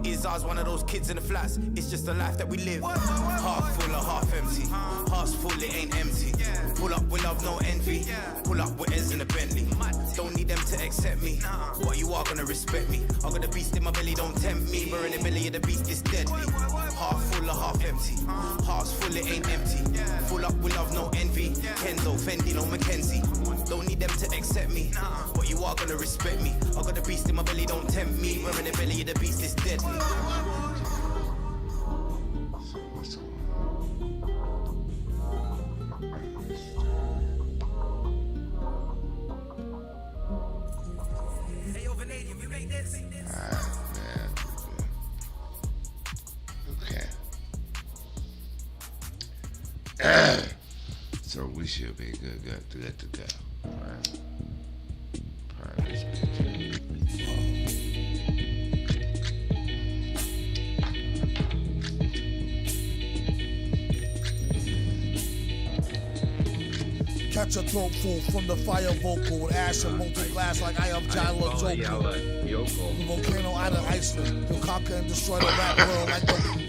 Is ours one of those kids in the flats? It's just the life that we live. Half full or half empty. Heart's full, it ain't empty. Pull up with love, no envy. Pull up with Ez in a Bentley. Don't need them to accept me, but you are gonna respect me. I got the beast in my belly, don't tempt me. We're in the belly of the beast, is deadly. Half full or half empty. Heart's full, it ain't empty. Full up with love, no envy. Kenzo, Fendi, no Mackenzie. Don't need them to accept me, but you are gonna respect me. I got the beast in my belly, don't tempt me. We're in the belly of the beast, is deadly. So we should be good to go. Alright. Alright, this picture. Catch a throat full from the fire vocal with ash and molten glass like I am Jala Joker. The volcano out of Iceland. You'll conquer and destroy the rap world like the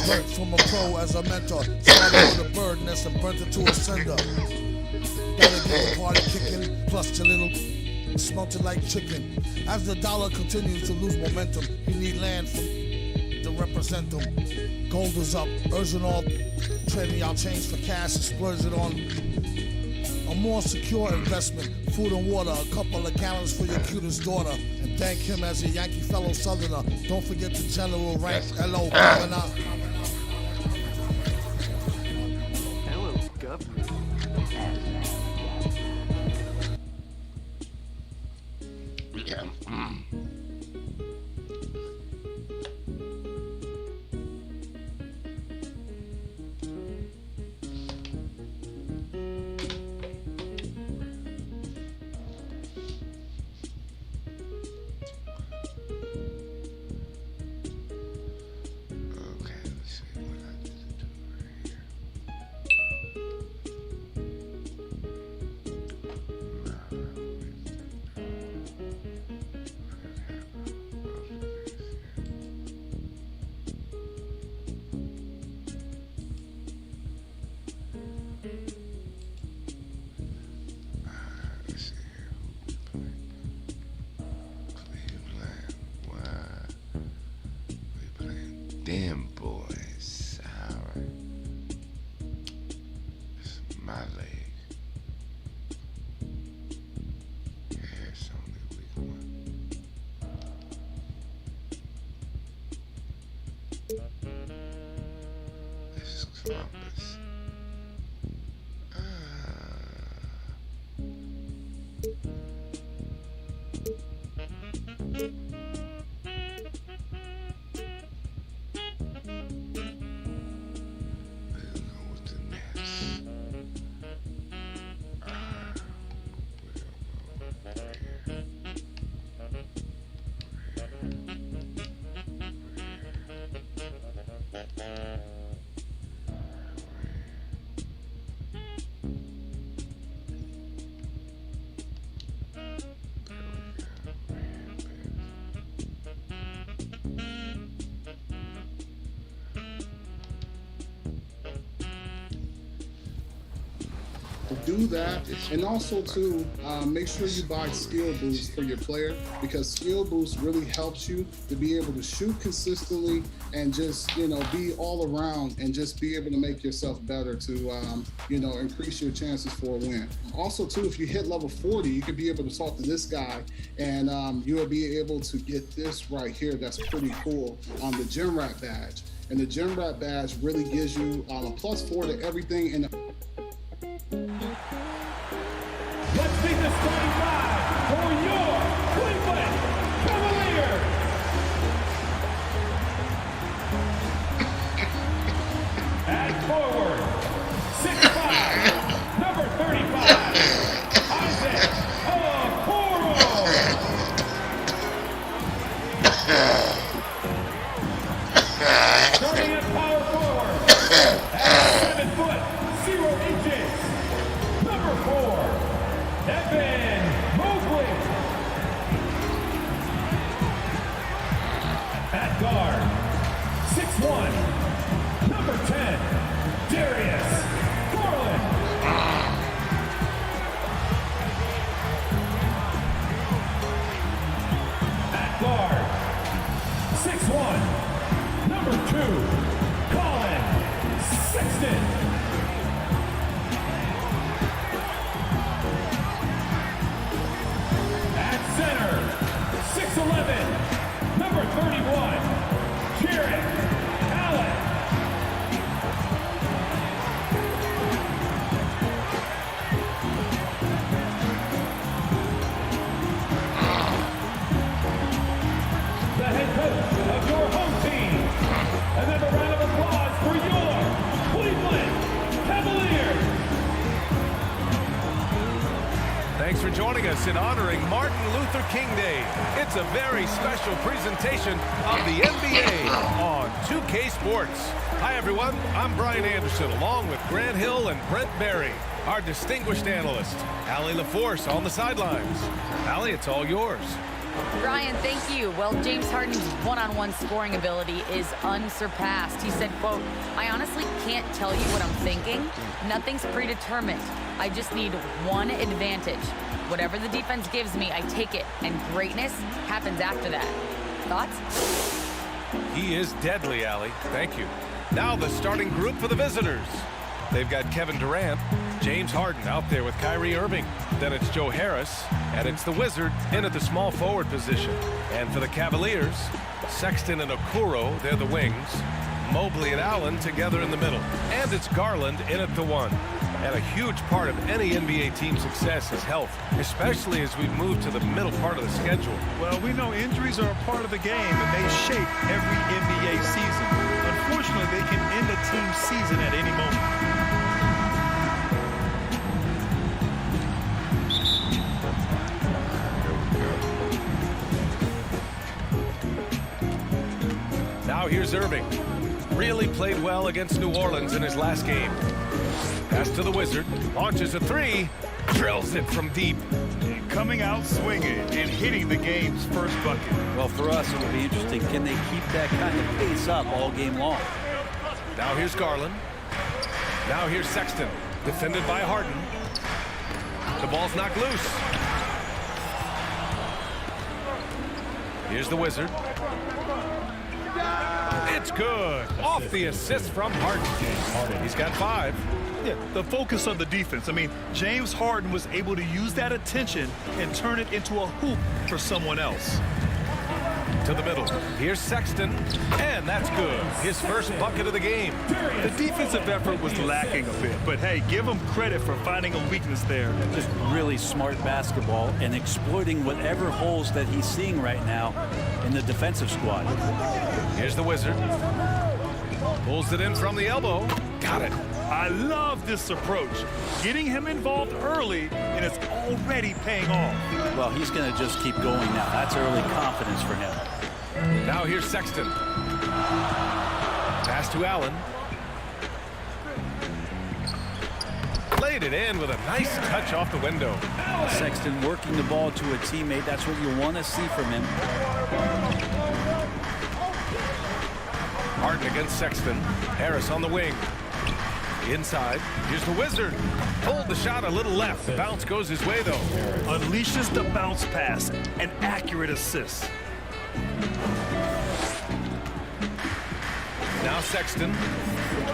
learned from a pro as a mentor. Started with a bird nest and burnt it to a cinder. Better get the party kicking, plus your little smelt it like chicken. As the dollar continues to lose momentum, you need land to represent them. Gold is up, urging all trading y'all change for cash and splurge it on a more secure investment. Food and water, a couple of gallons for your cutest daughter. And thank him as a Yankee fellow Southerner. Don't forget the general rank. Hello, Governor. Hello, Governor. Yeah. Them boys, alright. It's my leg. Yeah, it's only a weak one. This is Columbus. Do that, and also too make sure you buy skill boost for your player, because skill boost really helps you to be able to shoot consistently and just be all around and just be able to make yourself better to increase your chances for a win. Also too, if you hit level 40, you could be able to talk to this guy and you will be able to get this right here. That's pretty cool on the Gym Rat badge, and the Gym Rat badge really gives you a +4 to everything in the Let's make this 25 for your Cleveland Cavaliers. At forward, 6'5", number 35, Isaac Okoro. Starting at power forward, at 7 foot, 0 inches. Number 4, Evan Jarrett Allen. The head coach of your home team. And then a round of applause for your Cleveland Cavaliers. Thanks for joining us in honoring Martin Luther King Day. It's a very special presentation of the NBA on 2K Sports. Hi, everyone. I'm Brian Anderson, along with Grant Hill and Brent Barry, our distinguished analyst. Allie LaForce on the sidelines. Allie, it's all yours. Brian, thank you. Well, James Harden's one-on-one scoring ability is unsurpassed. He said, quote, "I honestly can't tell you what I'm thinking. Nothing's predetermined. I just need one advantage. Whatever the defense gives me, I take it. And greatness happens after that." Thoughts? He is deadly, Allie. Thank you. Now the starting group for the visitors. They've got Kevin Durant, James Harden out there with Kyrie Irving. Then it's Joe Harris, and it's the Wizard in at the small forward position. And for the Cavaliers, Sexton and Okoro, they're the wings. Mobley and Allen together in the middle. And it's Garland in at the 1. And a huge part of any NBA team's success is health, especially as we move to the middle part of the schedule. Well, we know injuries are a part of the game, and they shape every NBA season. Unfortunately, they can end a team's season at any moment. Now here's Irving. Really played well against New Orleans in his last game. Pass to the Wizard, launches a 3, drills it from deep. Coming out swinging and hitting the game's first bucket. Well, for us, it will be interesting. Can they keep that kind of pace up all game long? Now here's Garland. Now here's Sexton, defended by Harden. The ball's knocked loose. Here's the Wizard. It's good. Off the assist from Harden. He's got 5. Yeah, the focus of the defense. I mean, James Harden was able to use that attention and turn it into a hoop for someone else. To the middle. Here's Sexton, and that's good. His first bucket of the game. The defensive effort was lacking a bit, but hey, give him credit for finding a weakness there. Just really smart basketball and exploiting whatever holes that he's seeing right now in the defensive squad. Here's the Wizard. Pulls it in from the elbow. Got it. I love this approach. Getting him involved early, and it's already paying off. Well, he's going to just keep going now. That's early confidence for him. Now here's Sexton. Pass to Allen. Laid it in with a nice touch off the window. Sexton working the ball to a teammate. That's what you want to see from him. Harden against Sexton. Harris on the wing. Inside. Here's the Wizard. Pulled the shot a little left. The bounce goes his way, though. Unleashes the bounce pass. An accurate assist. Now Sexton.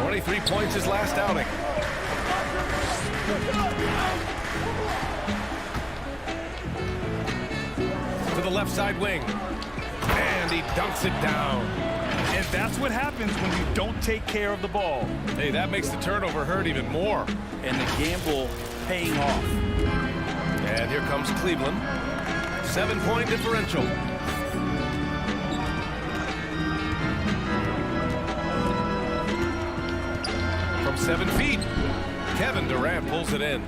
23 points his last outing. To the left side wing. And he dunks it down. And that's what happens when you don't take care of the ball. Hey, that makes the turnover hurt even more. And the gamble paying off. And here comes Cleveland. 7-point differential. From 7 feet, Kevin Durant pulls it in.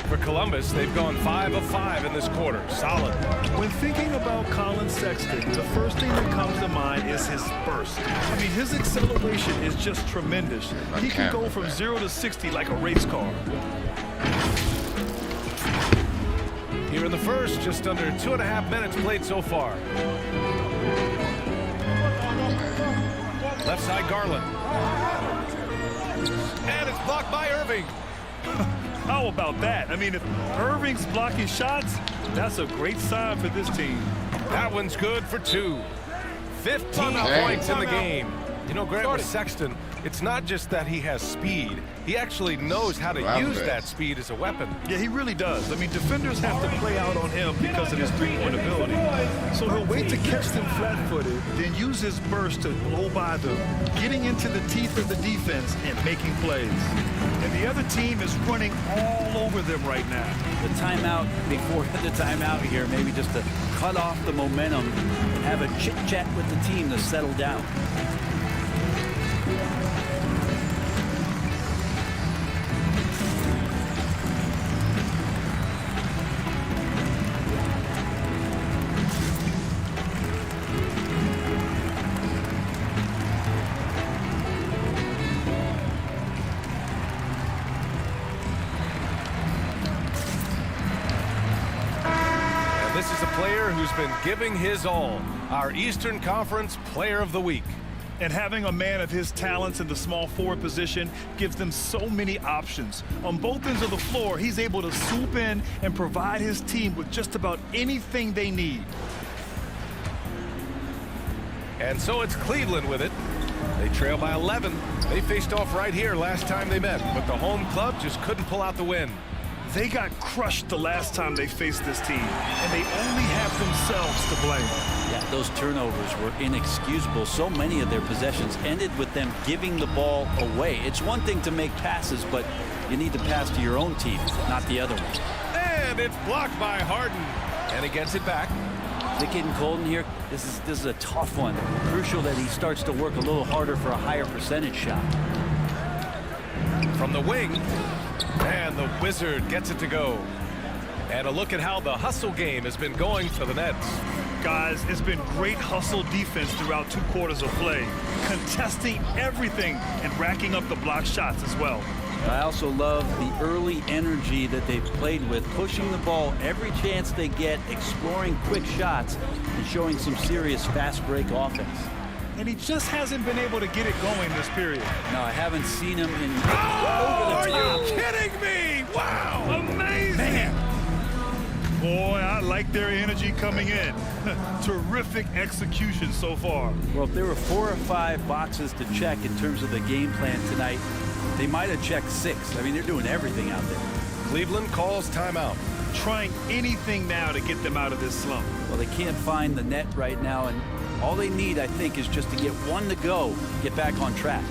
For Columbus, they've gone 5 of 5 in this quarter. Solid. When thinking about Colin Sexton, the first thing that comes to mind is his burst. I mean, his acceleration is just tremendous. He can go from 0 to 60 like a race car. Here in the first, just under 2.5 minutes played so far. Left side, Garland. And it's blocked by Irving. How about that? I mean, if Irving's blocking shots, that's a great sign for this team. That one's good for 2. 15 points in the game. You know, Grant, with Sexton, It's not just that he has speed. He actually knows how to use that speed as a weapon. Yeah, he really does. I mean, defenders have to play out on him because of his three-point ability. So he'll wait to catch them flat-footed, then use his burst to blow by them, getting into the teeth of the defense and making plays. And the other team is running all over them right now. The timeout before the timeout here, maybe just to cut off the momentum and have a chit-chat with the team to settle down. This is a player who's been giving his all. Our Eastern Conference Player of the Week. And having a man of his talents in the small forward position gives them so many options. On both ends of the floor, he's able to swoop in and provide his team with just about anything they need. And so it's Cleveland with it. They trail by 11. They faced off right here last time they met, but the home club just couldn't pull out the win. They got crushed the last time they faced this team, and they only have themselves to blame. Yeah, those turnovers were inexcusable. So many of their possessions ended with them giving the ball away. It's one thing to make passes, but you need to pass to your own team, not the other one. And it's blocked by Harden. And he gets it back. Is it getting cold in here? This is a tough one. Crucial that he starts to work a little harder for a higher percentage shot. From the wing, and the Wizard gets it to go. And a look at how the hustle game has been going for the Nets. Guys, it's been great hustle defense throughout 2 quarters of play, contesting everything and racking up the block shots as well. I also love the early energy that they've played with, pushing the ball every chance they get, exploring quick shots, and showing some serious fast break offense. And he just hasn't been able to get it going this period. No, I haven't seen him in Are you kidding me? Wow! Amazing! Man. Boy, I like their energy coming in. Terrific execution so far. Well, if there were 4 or 5 boxes to check in terms of the game plan tonight, they might have checked 6. I mean, they're doing everything out there. Cleveland calls timeout. Trying anything now to get them out of this slump. Well, they can't find the net right now, and all they need, I think, is just to get one to go, get back on track.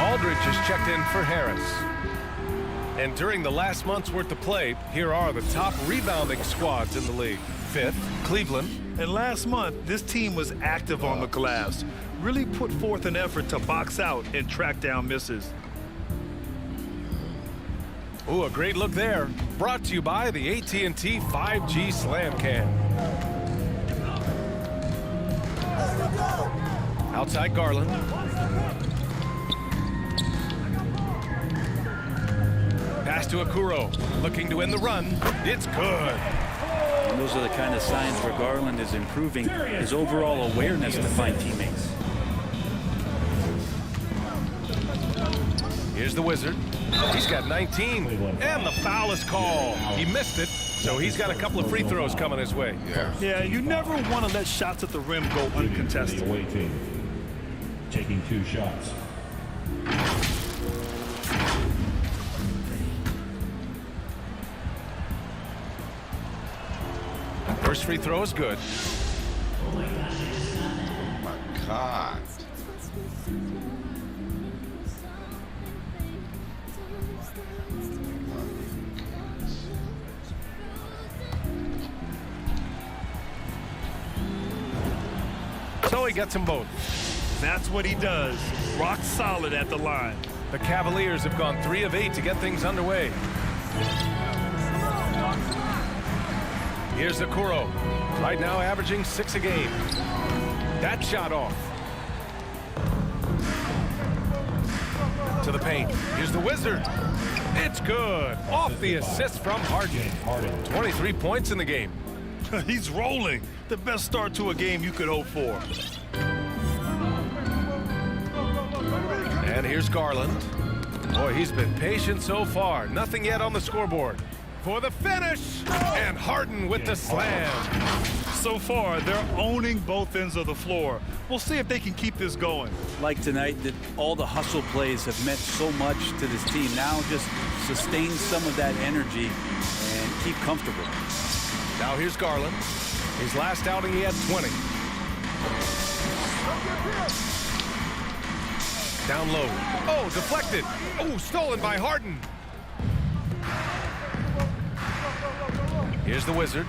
Aldridge has checked in for Harris. And during the last month's worth of play, here are the top rebounding squads in the league. 5th, Cleveland. And last month, this team was active on the glass, really put forth an effort to box out and track down misses. Ooh, a great look there. Brought to you by the AT&T 5G Slam Cam. Outside Garland. Pass to Okoro, looking to win the run. It's good. And those are the kind of signs where Garland is improving his overall awareness to find teammates. Here's the Wizard. He's got 19, and the foul is called. He missed it, so he's got a couple of free throws coming his way. Yeah, you never want to let shots at the rim go uncontested. Away team taking 2 shots. First free throw is good. Oh my God. So he gets them both. That's what he does. Rock solid at the line. The Cavaliers have gone 3 of 8 to get things underway. Here's Okoro. Right now averaging 6 a game. That shot off. To the paint. Here's the Wizard. It's good. Off the assist from Harden. 23 points in the game. He's rolling. The best start to a game you could hope for. And here's Garland. Boy, he's been patient so far. Nothing yet on the scoreboard. For the finish, and Harden with the slam. So far, they're owning both ends of the floor. We'll see if they can keep this going. Like tonight, that all the hustle plays have meant so much to this team. Now just sustain some of that energy and keep comfortable. Now here's Garland. His last outing, he had 20. Down low. Oh, deflected. Oh, stolen by Harden. Here's the Wizard.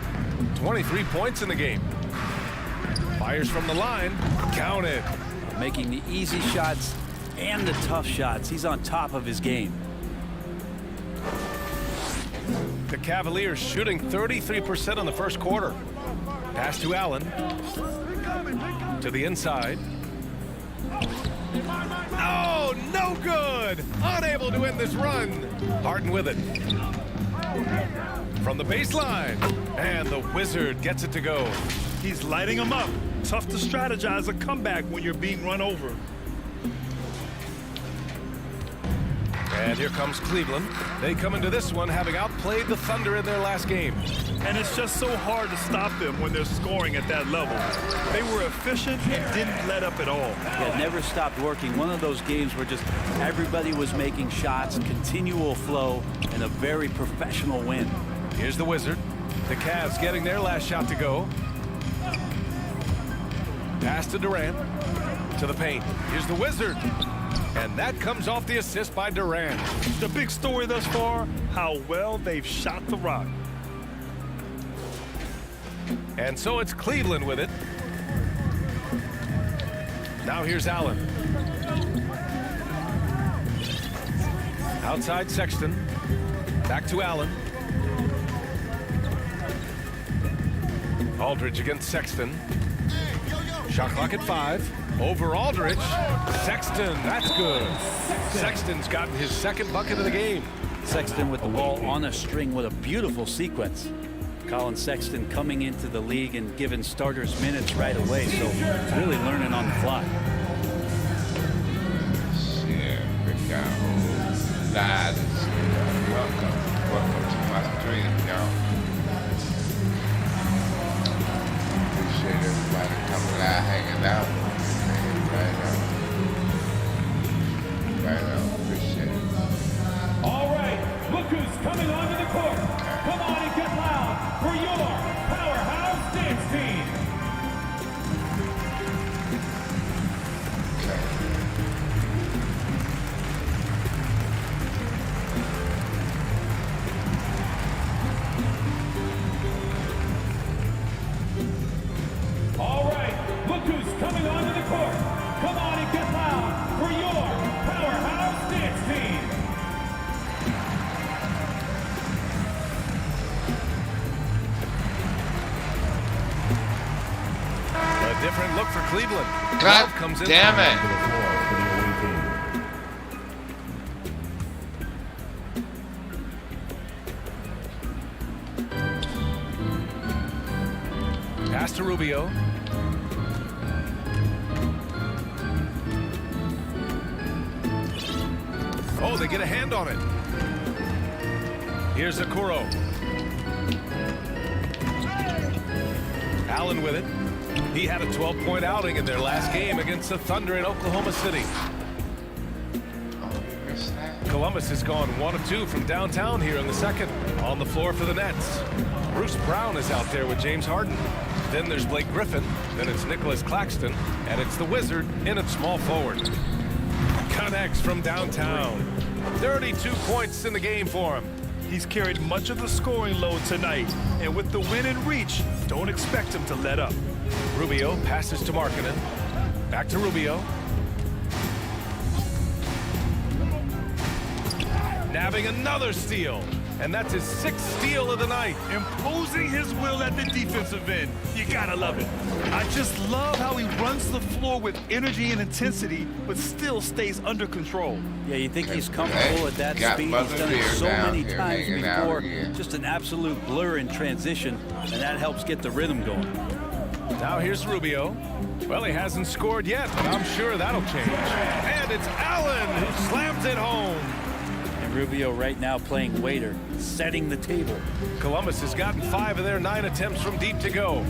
23 points in the game. Fires from the line. Counted. Making the easy shots and the tough shots. He's on top of his game. The Cavaliers shooting 33% in the first quarter. Pass to Allen. To the inside. Oh, no good. Unable to end this run. Harden with it. From the baseline. And the Wizard gets it to go. He's lighting them up. Tough to strategize a comeback when you're being run over. And here comes Cleveland. They come into this one having outplayed the Thunder in their last game. And it's just so hard to stop them when they're scoring at that level. They were efficient and didn't let up at all. Yeah, never stopped working. One of those games where just everybody was making shots, continual flow, and a very professional win. Here's the Wizard. The Cavs getting their last shot to go. Pass to Durant. To the paint. Here's the Wizard. And that comes off the assist by Durant. The big story thus far, how well they've shot the rock. And so it's Cleveland with it. Now here's Allen. Outside Sexton. Back to Allen. Aldridge against Sexton. Shot clock at 5. Over Aldridge. Sexton, that's good. Sexton's gotten his second bucket of the game. Sexton with the ball on a string. What a beautiful sequence. Colin Sexton coming into the league and giving starters minutes right away, so really learning on the fly. Here we go. Lads, welcome to my stream, y'all. Appreciate everybody coming out, hanging out. Right now, appreciate it. All right, look who's coming onto the court. Come on and get loud for your Powerhouse Dance Team. All right, look who's coming onto the court. Come on and get loud for your Powerhouse Dance Team. A different look for Cleveland. God Love comes in. damn it. Pass to Rubio. Oh, they get a hand on it. Here's Okoro. Allen with it. He had a 12-point outing in their last game against the Thunder in Oklahoma City. Columbus has gone 1 of 2 from downtown here in the second. On the floor for the Nets. Bruce Brown is out there with James Harden. Then there's Blake Griffin. Then it's Nicholas Claxton. And it's the Wizard in at small forward. Connects from downtown. 32 points in the game for him. He's carried much of the scoring load tonight, and with the win in reach, don't expect him to let up. Rubio passes to Markkanen. Back to Rubio. Nabbing another steal. and that's his 6th steal of the night. Imposing his will at the defensive end. You gotta love it. I just love how he runs the floor with energy and intensity, but still stays under control. Yeah, you think he's comfortable at that speed. He's done it so many times before. Just an absolute blur in transition, and that helps get the rhythm going. Now here's Rubio. Well, he hasn't scored yet, but I'm sure that'll change. And it's Allen who slams it home. And Rubio right now playing waiter, setting the table. Columbus has gotten 5 of their 9 attempts from deep to go.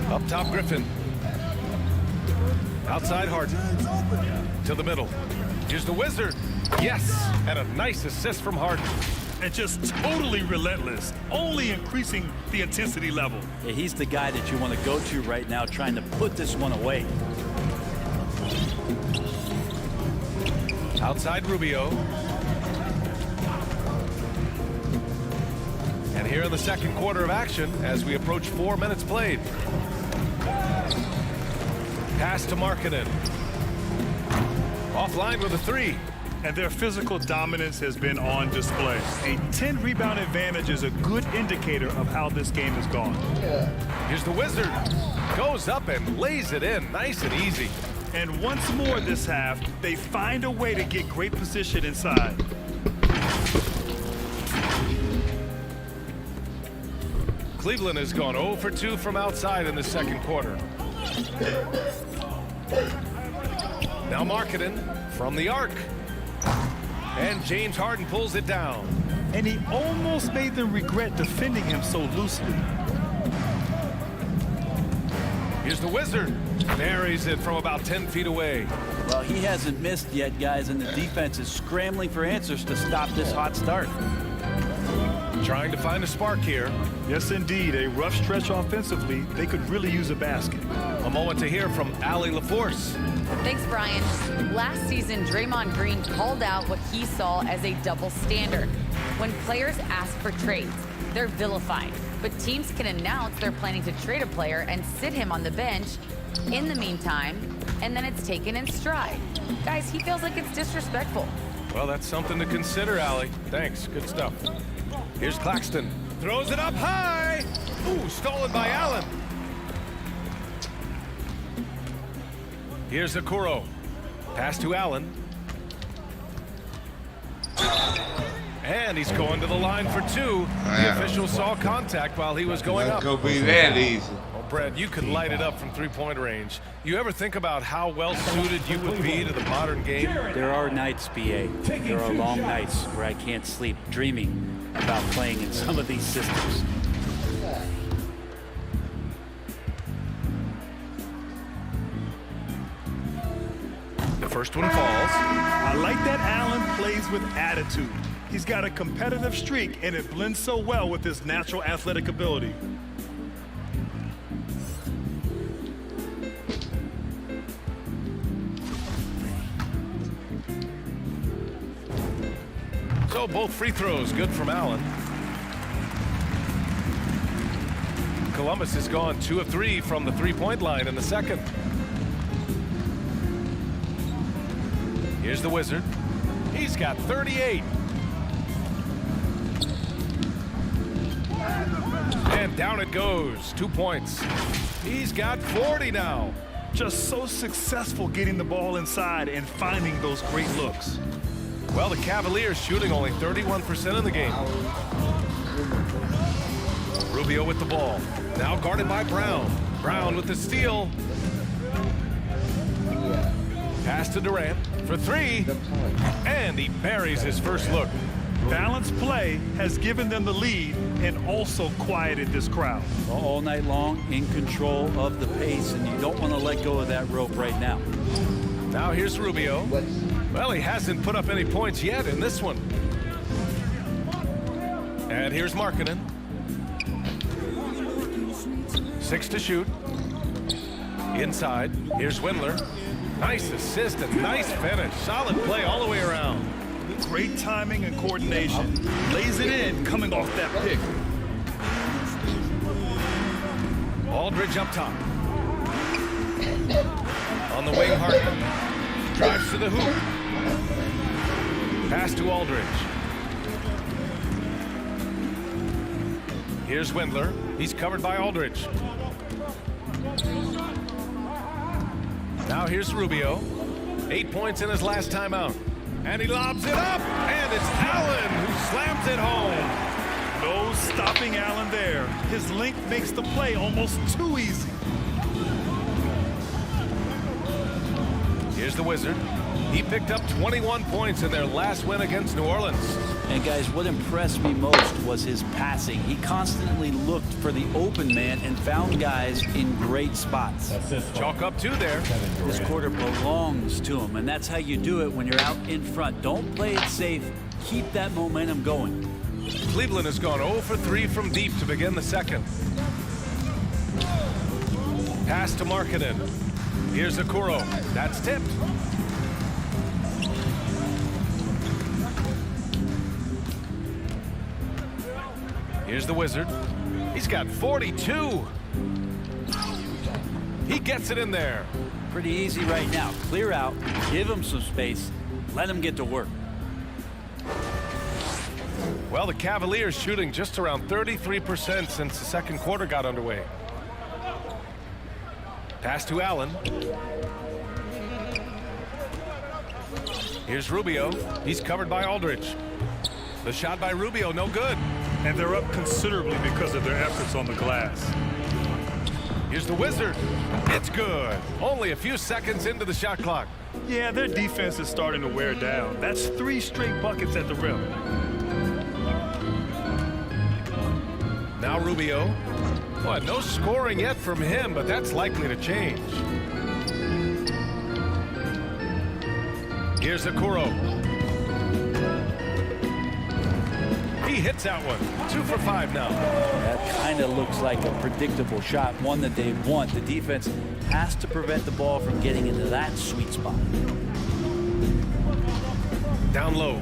Up top, Griffin. Outside, Harden. To the middle. Here's the Wizard. Yes, and a nice assist from Harden. And just totally relentless, only increasing the intensity level. Yeah, he's the guy that you want to go to right now, trying to put this one away. Outside Rubio. And here in the second quarter of action, as we approach 4 minutes played. Pass to Markkanen. Offline with a 3. And their physical dominance has been on display. A 10-rebound advantage is a good indicator of how this game has gone. Here's the Wizard. Goes up and lays it in. Nice and easy. And once more this half, they find a way to get great position inside. Cleveland has gone 0 for 2 from outside in the second quarter. Now Markkanen from the arc. And James Harden pulls it down. And he almost made them regret defending him so loosely. Here's the Wizard. Buries it from about 10 feet away. Well, he hasn't missed yet, guys, and the defense is scrambling for answers to stop this hot start. Trying to find a spark here. Yes, indeed. A rough stretch offensively. They could really use a basket. A moment to hear from Allie LaForce. Thanks, Brian. Last season, Draymond Green called out what he saw as a double standard. When players ask for trades, they're vilified. But teams can announce they're planning to trade a player and sit him on the bench in the meantime, and then it's taken in stride. Guys, he feels like it's disrespectful. Well, that's something to consider, Allie. Thanks. Good stuff. Here's Claxton. Throws it up high. Ooh, stolen by Allen. Here's Okoro. Pass to Allen. And he's going to the line for 2. The official saw contact while he was going up. Not gonna be that easy. Well, Brad, you could light it up from 3-point range. You ever think about how well suited you would be to the modern game? There are nights, BA. There are long nights where I can't sleep dreaming about playing in some of these systems. The first one falls. I like that Allen plays with attitude. He's got a competitive streak, and it blends so well with his natural athletic ability. So both free throws good from Allen. Columbus has gone 2 of 3 from the 3-point line in the second. Here's the Wizard. He's got 38. And down it goes. 2 points. He's got 40 now. Just so successful getting the ball inside and finding those great looks. Well, the Cavaliers shooting only 31% in the game. Rubio with the ball. Now guarded by Brown. Brown with the steal. Pass to Durant for 3. And he buries his first look. Balanced play has given them the lead and also quieted this crowd. All night long, in control of the pace, and you don't want to let go of that rope right now. Now here's Rubio. Well, he hasn't put up any points yet in this one. And here's Markkanen. 6 to shoot. Inside. Here's Windler. Nice assist and nice finish. Solid play all the way around. Great timing and coordination. Lays it in coming off that pick. Aldridge up top. On the wing, Harden. Drives to the hoop. Pass to Aldridge. Here's Windler. He's covered by Aldridge. Now here's Rubio. 8 points in his last timeout. And he lobs it up. And it's Allen who slams it home. No stopping Allen there. His length makes the play almost too easy. Here's the Wizard. He picked up 21 points in their last win against New Orleans. And guys, what impressed me most was his passing. He constantly looked for the open man and found guys in great spots. Chalk up 2 there. This quarter belongs to him, and that's how you do it when you're out in front. Don't play it safe. Keep that momentum going. Cleveland has gone 0 for 3 from deep to begin the second. Pass to Markkanen. Here's Okoro. That's tipped. Here's the Wizard. He's got 42. He gets it in there. Pretty easy right now. Clear out, give him some space, let him get to work. Well, the Cavaliers shooting just around 33% since the second quarter got underway. Pass to Allen. Here's Rubio. He's covered by Aldridge. The shot by Rubio, no good. And they're up considerably because of their efforts on the glass. Here's the Wizard. It's good. Only a few seconds into the shot clock. Yeah, their defense is starting to wear down. That's 3 straight buckets at the rim. Now Rubio. Well, no scoring yet from him, but that's likely to change. Here's Okoro. He hits that one. 2 for 5 now. That kind of looks like a predictable shot, one that they want. The defense has to prevent the ball from getting into that sweet spot. Down low.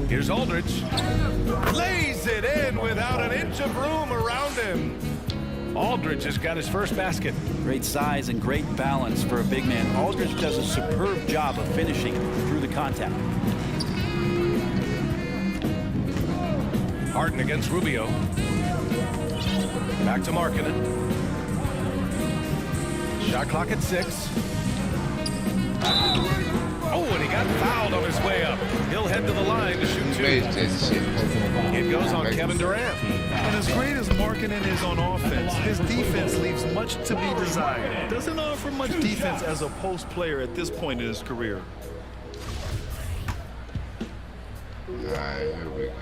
Here's Aldridge. Lays it in without an inch of room around him. Aldridge has got his first basket. Great size and great balance for a big man. Aldridge does a superb job of finishing through the contact. Harden against Rubio. Back to Markkanen. Shot clock at 6. Oh, and he got fouled on his way up. He'll head to the line to shoot 2. It goes on Kevin Durant. And as great as Markkanen is on offense, his defense leaves much to be desired. Doesn't offer much defense as a post player at this point in his career. All right, here we go.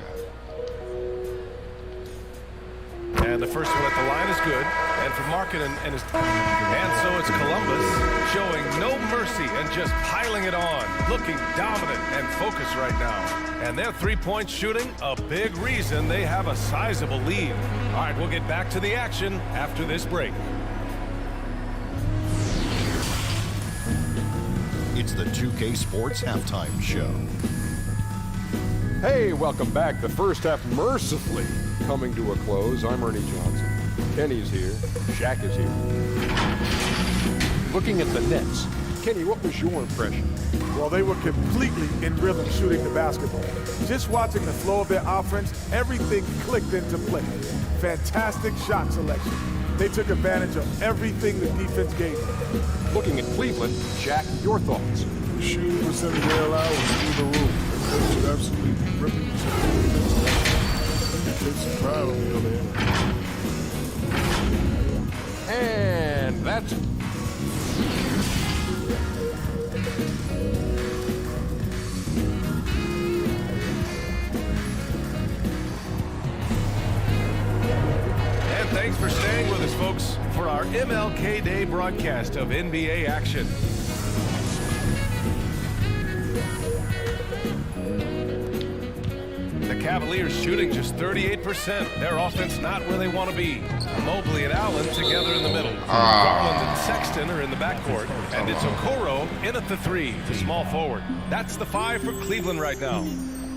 And the first one at the line is good. And for Markkanen and his... And so it's Columbus showing no mercy and just piling it on. Looking dominant and focused right now. And their three-point shooting, a big reason they have a sizable lead. All right, we'll get back to the action after this break. It's the 2K Sports Halftime Show. Hey, welcome back. The first half mercifully coming to a close. I'm Ernie Johnson. Kenny's here. Shaq is here. Looking at the Nets. Kenny, what was your impression? Well, they were completely in rhythm shooting the basketball. Just watching the flow of their offense, everything clicked into place. Fantastic shot selection. They took advantage of everything the defense gave them. Looking at Cleveland, Shaq, your thoughts? The shooting percentage they allowed was through the roof. They should absolutely be ripping the take some pride on the other end. And that's it. And thanks for staying with us, folks, for our MLK Day broadcast of NBA action. The Cavaliers shooting just 38%. Their offense not where they want to be. Mobley and Allen together in the middle. Garland and Sexton are in the backcourt. And it's Okoro in at the 3, the small forward. That's the 5 for Cleveland right now.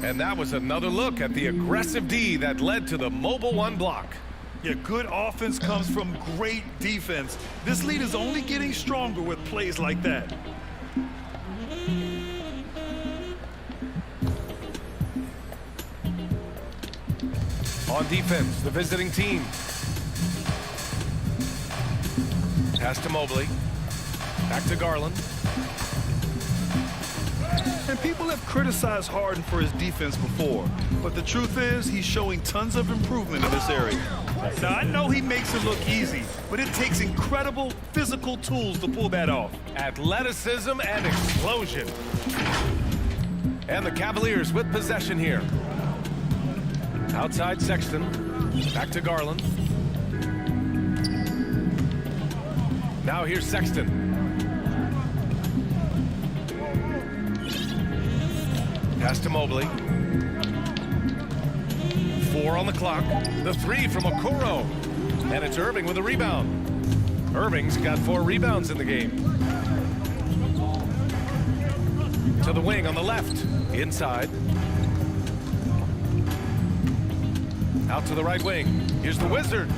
And that was another look at the aggressive D that led to the mobile 1 block. Yeah, good offense comes from great defense. This lead is only getting stronger with plays like that. On defense, the visiting team. Pass to Mobley. Back to Garland. And people have criticized Harden for his defense before, but the truth is he's showing tons of improvement in this area. Now, I know he makes it look easy, but it takes incredible physical tools to pull that off. Athleticism and explosion. And the Cavaliers with possession here. Outside Sexton. Back to Garland. Now here's Sexton. Pass to Mobley. 4 on the clock. The 3 from Okoro. And it's Irving with a rebound. Irving's got 4 rebounds in the game. To the wing on the left. Inside. Out to the right wing. Here's the Wizard.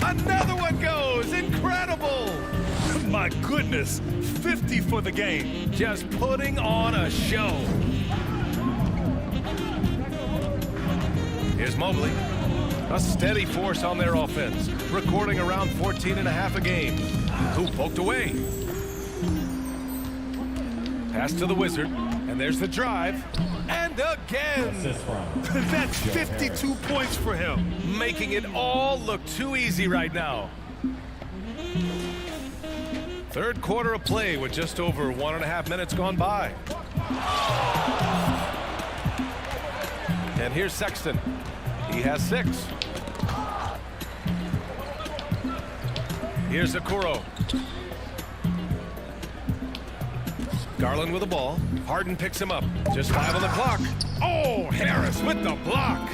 Another one goes. Incredible. My goodness. 50 for the game. Just putting on a show. Here's Mobley. A steady force on their offense. Recording around 14.5 a game. Who poked away. Pass to the Wizard. And there's the drive. And again. That's 52 points for him. Making it all look too easy right now. Third quarter of play with just over 1.5 minutes gone by. And here's Sexton. He has 6. Here's Okoro. Garland with the ball. Harden picks him up. Just 5 on the clock. Oh, Harris with the block.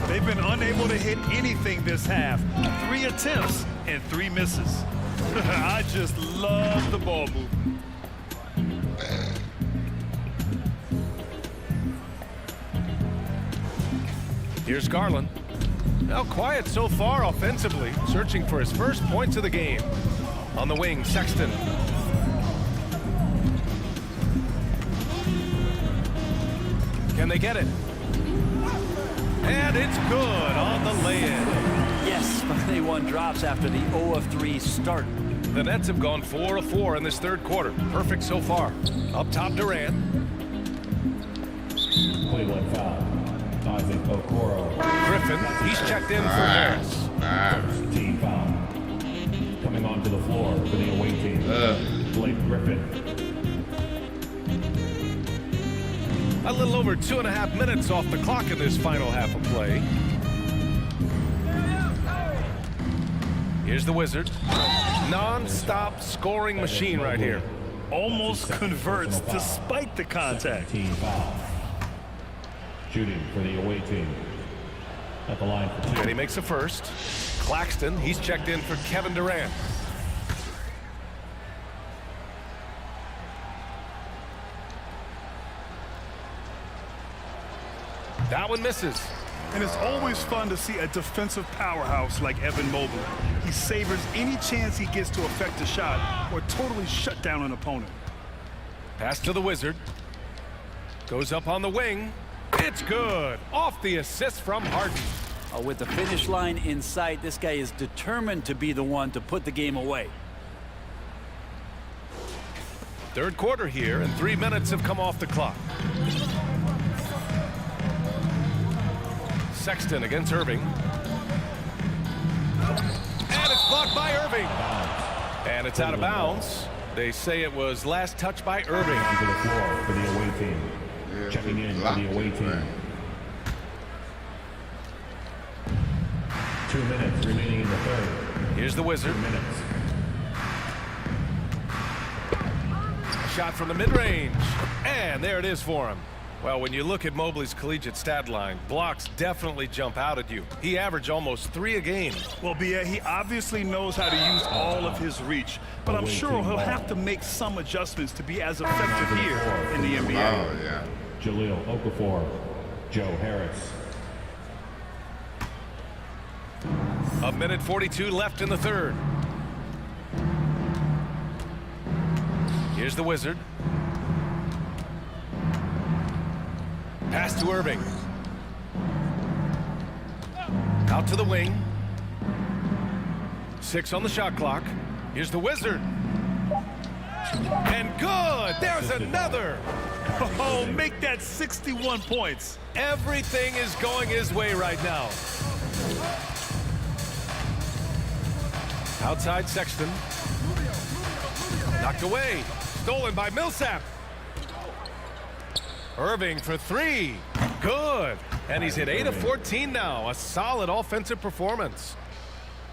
They've been unable to hit anything this half. 3 attempts and 3 misses. I just love the ball movement. Here's Garland. Now quiet so far offensively, searching for his first points of the game. On the wing, Sexton. Can they get it? And it's good on the lay-in. Yes, but they won drops after the 0 of 3 start. The Nets have gone 4 of 4 in this third quarter. Perfect so far. Up top, Durant. Cleveland foul. Isaac Okoro. Griffin, he's checked in for Harris. First team foul. Coming onto the floor for the away team. Blake Griffin. A little over 2.5 minutes off the clock in this final half of play. Here's the Wizard. Non-stop scoring machine right here. Almost converts despite the contact. Team foul. Shooting for the away team. At the line for 2. And he makes a first. Claxton, he's checked in for Kevin Durant. That one misses. And it's always fun to see a defensive powerhouse like Evan Mobley. He savors any chance he gets to affect a shot or totally shut down an opponent. Pass to the Wizard. Goes up on the wing. It's good. Off the assist from Harden. With the finish line in sight, this guy is determined to be the one to put the game away. Third quarter here, and 3 minutes have come off the clock. Sexton against Irving. And it's blocked by Irving. And it's out of bounds. They say it was last touched by Irving. Onto the floor for the away team. Checking in for the away team. 2 minutes remaining in the third. Here's the Wizard. 2 minutes. Shot from the mid-range. And there it is for him. Well, when you look at Mobley's collegiate stat line, blocks definitely jump out at you. He averaged almost 3 a game. Well, Bia, he obviously knows how to use all of his reach, but I'm sure he'll have to make some adjustments to be as effective here in the NBA. Oh, yeah. Jahlil Okafor, Joe Harris. A minute 42 left in the third. Here's the Wizard. Pass to Irving. Out to the wing. 6 on the shot clock. Here's the Wizard. And good! There's another! Oh, make that 61 points. Everything is going his way right now. Outside Sexton. Knocked away. Stolen by Millsap. Irving for 3. Good. And he's hit 8 of 14 now. A solid offensive performance.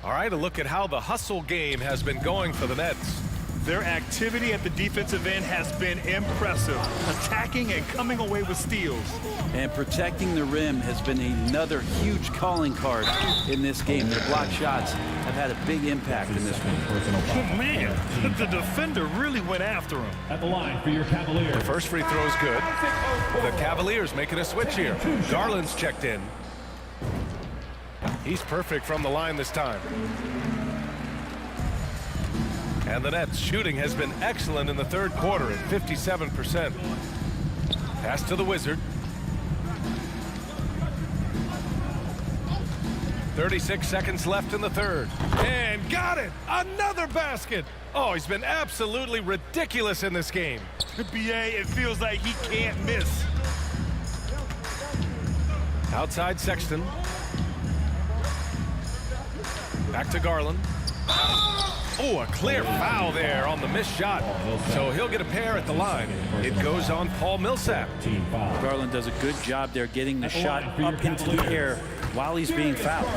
All right, a look at how the hustle game has been going for the Nets. Their activity at the defensive end has been impressive, attacking and coming away with steals. And protecting the rim has been another huge calling card in this game. Their block shots have had a big impact in this one. Oh, man, the defender really went after him. At the line for your Cavaliers. The first free throw is good. The Cavaliers making a switch here. Garland's checked in. He's perfect from the line this time. And the Nets shooting has been excellent in the third quarter at 57%. Pass to the Wizard. 36 seconds left in the third. And got it! Another basket! Oh, he's been absolutely ridiculous in this game. BA, it feels like he can't miss. Outside Sexton. Back to Garland. Oh, a clear foul there on the missed shot. So he'll get a pair at the line. It goes on Paul Millsap. Garland does a good job there getting the shot up into the air while he's being fouled.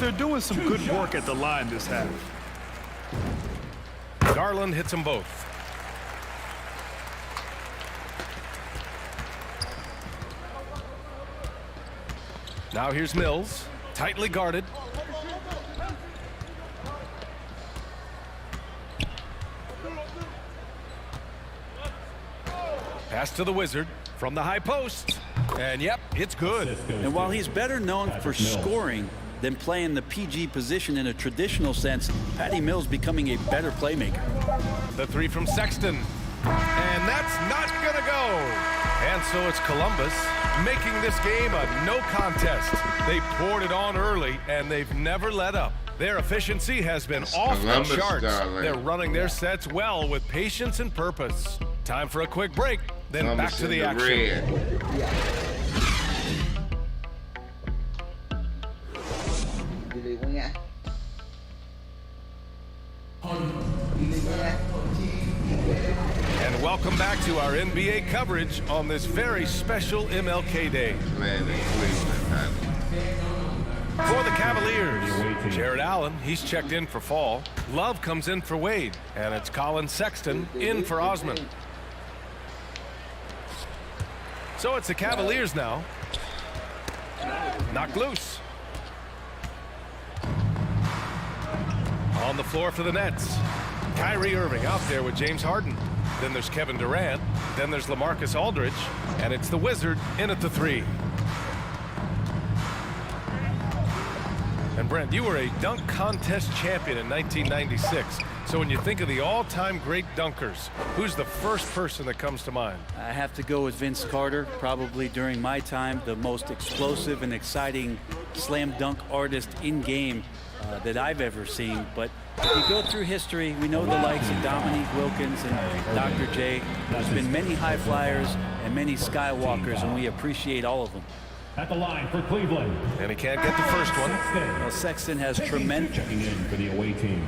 They're doing some good work at the line this half. Garland hits them both. Now here's Mills, tightly guarded. Pass to the Wizard from the high post. And yep, it's good. And while he's better known for scoring than playing the PG position in a traditional sense, Patty Mills becoming a better playmaker. The 3 from Sexton. And that's not gonna go. And so it's Columbus making this game a no contest. They poured it on early and they've never let up. Their efficiency has been off the charts. They're running their sets well with patience and purpose. Time for a quick break, then back to the action. And welcome back to our NBA coverage on this very special MLK Day. For the Cavaliers, Jared Allen, he's checked in for Fall. Love comes in for Wade, and it's Colin Sexton in for Osman. So it's the Cavaliers now. Knocked loose. On the floor for the Nets. Kyrie Irving out there with James Harden. Then there's Kevin Durant. Then there's LaMarcus Aldridge. And it's the Wizard in at the 3. And Brent, you were a dunk contest champion in 1996. So when you think of the all-time great dunkers, who's the first person that comes to mind? I have to go with Vince Carter, probably during my time, the most explosive and exciting slam dunk artist in game that I've ever seen. But if you go through history, we know the likes of Dominique Wilkins and Dr. J. There's been many high flyers and many skywalkers, and we appreciate all of them. At the line for Cleveland. And he can't get the first one. Well, Sexton has tremendous. Checking in for the away team.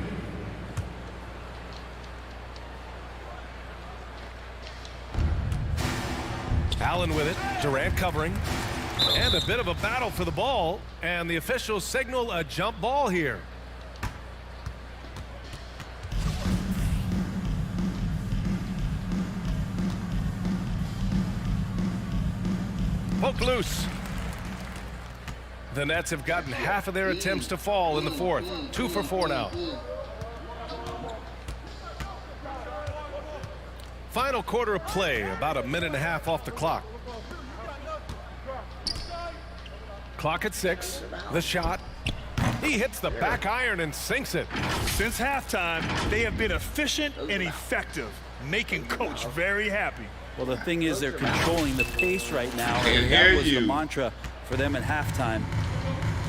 Allen with it. Durant covering. And a bit of a battle for the ball. And the officials signal a jump ball here. Poke loose. The Nets have gotten half of their attempts to fall in the fourth. 2 for 4 now. Final quarter of play, about a minute and a half off the clock. Clock at 6. The shot. He hits the back iron and sinks it. Since halftime, they have been efficient and effective, making Coach very happy. Well, the thing is, they're controlling the pace right now, and that was the mantra for them at halftime.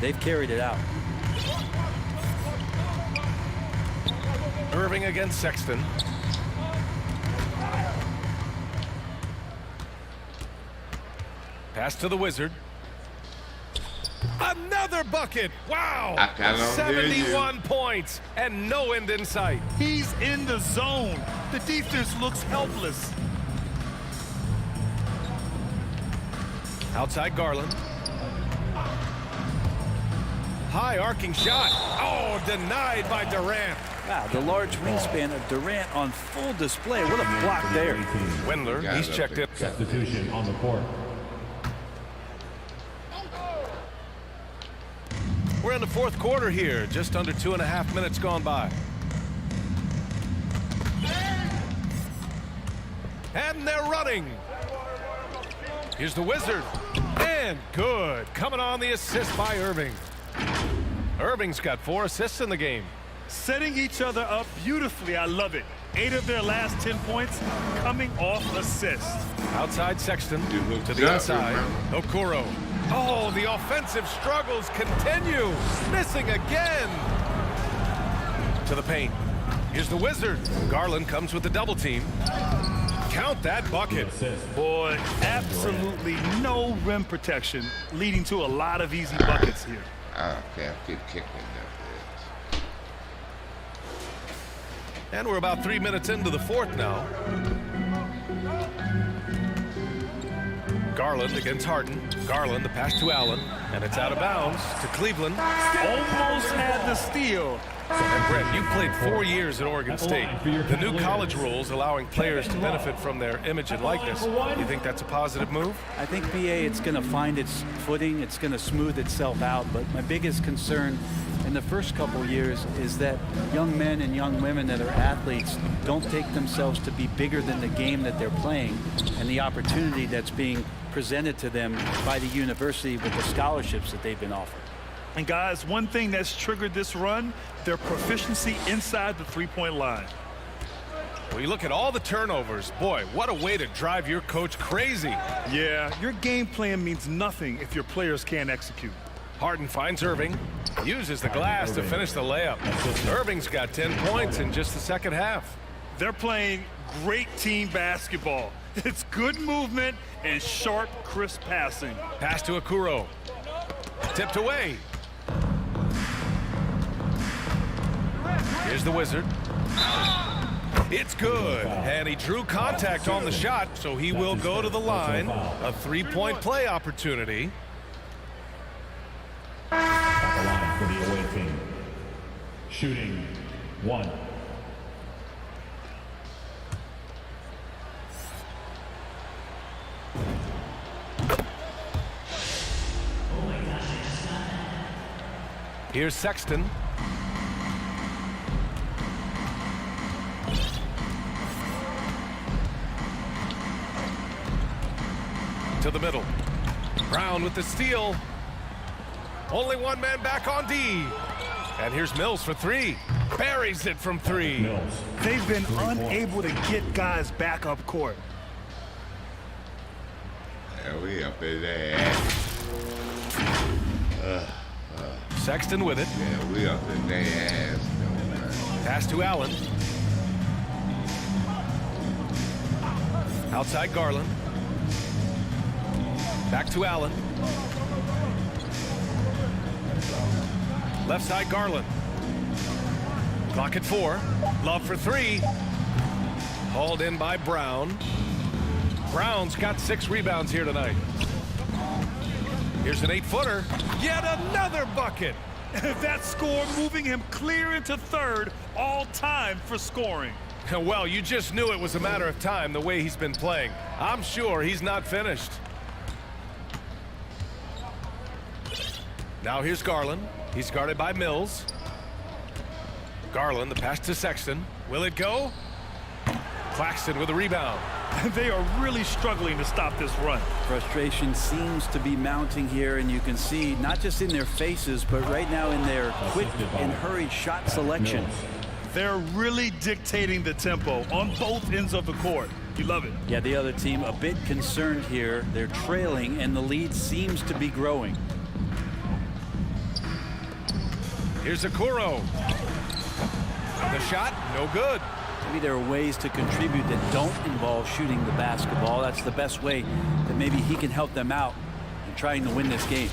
they've carried it out. Irving against Sexton. Pass to the Wizard. Another bucket. Wow. 71 points and no end in sight. He's in the zone. The defense looks helpless. Outside Garland. High arcing shot. Oh, denied by Durant. Wow, the large wingspan of Durant on full display. What a block there. Wendler, he's checked in. Substitution on the court. We're in the fourth quarter here. Just under 2.5 minutes gone by. And they're running. Here's the Wizard. And good. Coming on the assist by Irving. Irving's got 4 assists in the game. Setting each other up beautifully. I love it. 8 of their last 10 points coming off assists. Outside Sexton to the inside. Okoro. Oh, the offensive struggles continue. Missing again. To the paint. Here's the Wizard. Garland comes with the double team. Count that bucket. Boy, absolutely no rim protection, leading to a lot of easy buckets here. Okay, good kick in there. And we're about 3 minutes into the fourth now. Garland against Harden. Garland, the pass to Allen, and it's out of bounds to Cleveland. Almost had the steal. And Brett, you played 4 years at Oregon State. The new college rules allowing players to benefit from their image and likeness. You think that's a positive move? I think, BA, it's going to find its footing. It's going to smooth itself out. But my biggest concern in the first couple years is that young men and young women that are athletes don't take themselves to be bigger than the game that they're playing and the opportunity that's being presented to them by the university with the scholarships that they've been offered. And guys, one thing that's triggered this run, their proficiency inside the three-point line. Well, you look at all the turnovers. Boy, what a way to drive your coach crazy. Yeah, your game plan means nothing if your players can't execute. Harden finds Irving, uses the glass to finish the layup. Irving's got 10 points in just the second half. They're playing great team basketball. It's good movement and sharp, crisp passing. Pass to Okoro. Tipped away. Here's the Wizard. It's good. And he drew contact on the shot, so he will go to the line. A three-point play opportunity. At the line for the away team. Shooting 1. Here's Sexton. To the middle. Brown with the steal. Only one man back on D. And here's Mills for 3. Buries it from 3. They've been unable to get guys back up court. Yeah, we up in there. Sexton with it. Yeah, we up in their ass. Pass to Allen. Outside Garland. Back to Allen. Left side Garland. Clock at 4. Love for 3. Hauled in by Brown. Brown's got 6 rebounds here tonight. Here's an 8-footer. Yet another bucket. That score moving him clear into third all time for scoring. Well, you just knew it was a matter of time the way he's been playing. I'm sure he's not finished. Now here's Garland. He's guarded by Mills. Garland, the pass to Sexton. Will it go? Claxton with a rebound. They are really struggling to stop this run. Frustration seems to be mounting here, and you can see not just in their faces, but right now in their quick and hurried shot selection. They're really dictating the tempo on both ends of the court. You love it. Yeah, the other team a bit concerned here. They're trailing, and the lead seems to be growing. Here's Okoro. The shot, no good. Maybe there are ways to contribute that don't involve shooting the basketball. That's the best way that maybe he can help them out in trying to win this game.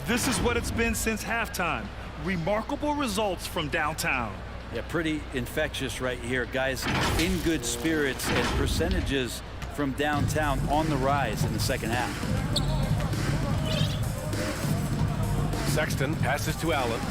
This is what it's been since halftime. Remarkable results from downtown. Yeah, pretty infectious right here. Guys in good spirits and percentages from downtown on the rise in the second half. Sexton passes to Allen.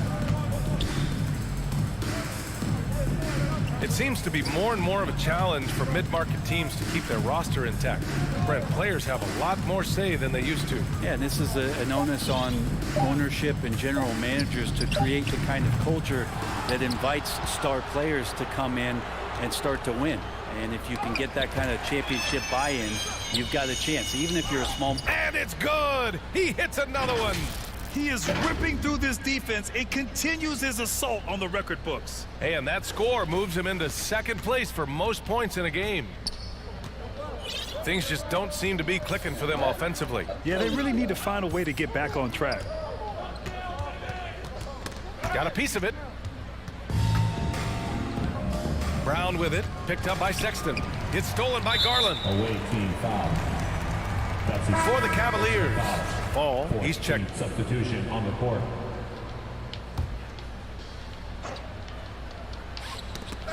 It seems to be more and more of a challenge for mid-market teams to keep their roster intact. Brent, players have a lot more say than they used to. Yeah, and this is an onus on ownership and general managers to create the kind of culture that invites star players to come in and start to win. And if you can get that kind of championship buy-in, you've got a chance, even if you're a small... And it's good! He hits another one! He is ripping through this defense and continues his assault on the record books. Hey, and that score moves him into second place for most points in a game. Things just don't seem to be clicking for them offensively. Yeah, they really need to find a way to get back on track. Got a piece of it. Brown with it, picked up by Sexton. It's stolen by Garland. Away team foul. That's his For the Cavaliers. Ball, he's checked. Substitution on the court.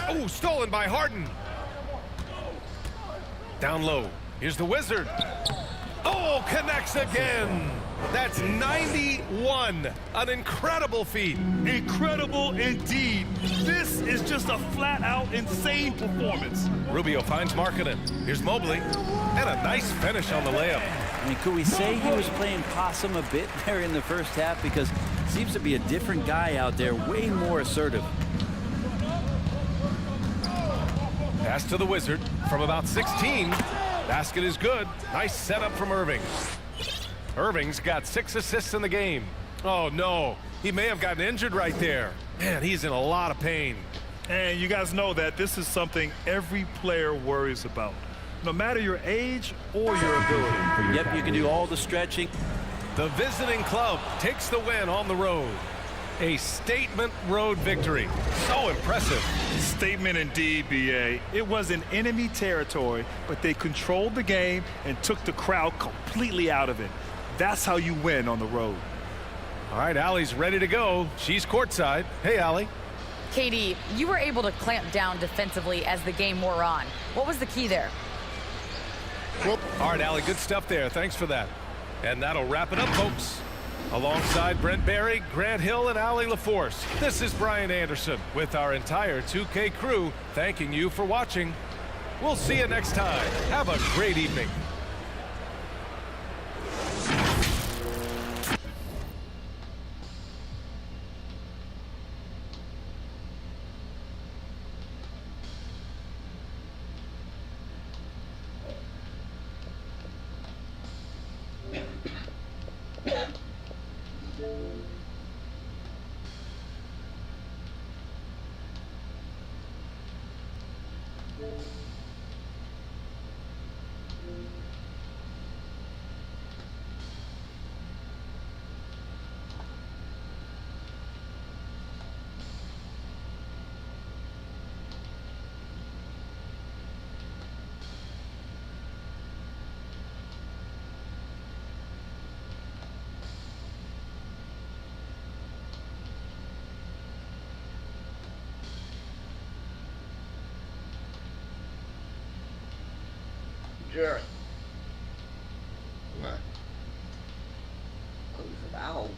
Oh, stolen by Harden. Down low. Here's the Wizard. Oh, connects again. That's 91. An incredible feat. Incredible indeed. This is just a flat-out insane performance. Rubio finds Markkanen. Here's Mobley. And a nice finish on the layup. I mean, could we say he was playing possum a bit there in the first half? Because it seems to be a different guy out there, way more assertive. Pass to the Wizard from about 16. Basket is good. Nice setup from Irving. Irving's got 6 assists in the game. Oh, no. He may have gotten injured right there. Man, he's in a lot of pain. And you guys know that this is something every player worries about, no matter your age or your ability. Yep, you can do all the stretching. The visiting club takes the win on the road. A statement road victory. So impressive. Statement indeed, B.A. It was in enemy territory, but they controlled the game and took the crowd completely out of it. That's how you win on the road. All right, Allie's ready to go. She's courtside. Hey, Allie. Katie, you were able to clamp down defensively as the game wore on. What was the key there? All right, Allie, good stuff there. Thanks for that. And that'll wrap it up, folks. Alongside Brent Barry, Grant Hill, and Allie LaForce, this is Brian Anderson with our entire 2K crew thanking you for watching. We'll see you next time. Have a great evening. Jerry. What? Close it out.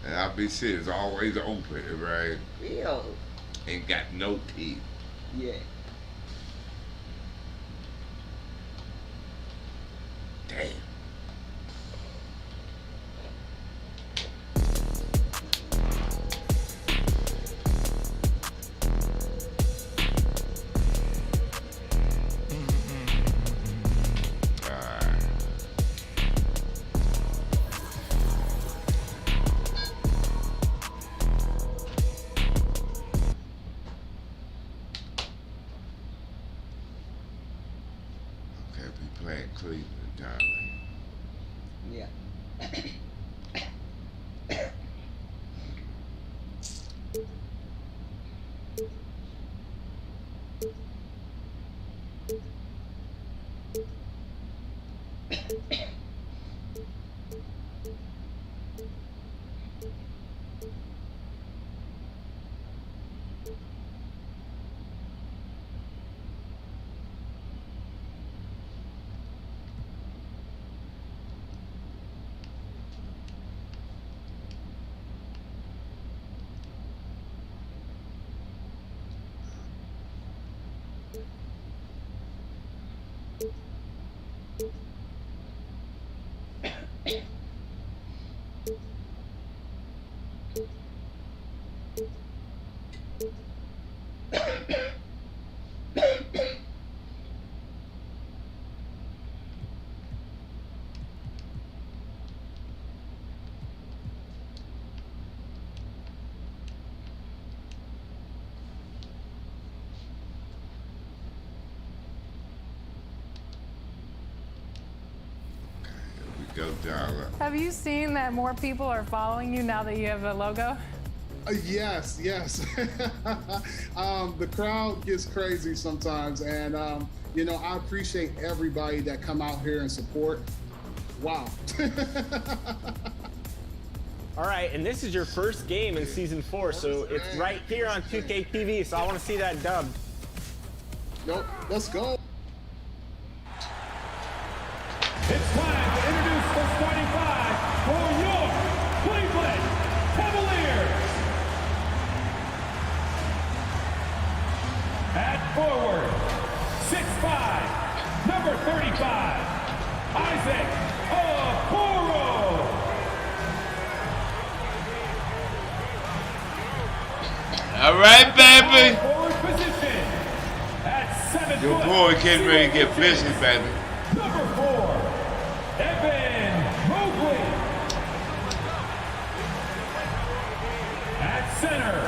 And RBC is always open, right? Real. Ain't got no teeth. Yeah. Damn. Cleveland, darling. Yeah. Go down. Have you seen that more people are following you now that you have a logo? Yes. The crowd gets crazy sometimes, and you know, I appreciate everybody that come out here and support. Wow. All right, and this is your first game in season 4, so it's right here on 2K TV. So I want to see that dubbed. Nope. Let's go. It's time to introduce the starting 5 for your Cleveland Cavaliers. At forward, 6'5", number 35, Isaac Okoro. All right, baby. Forward position at 7 Your boy getting ready to get busy, baby. Number 4, Evan Mobley. At center,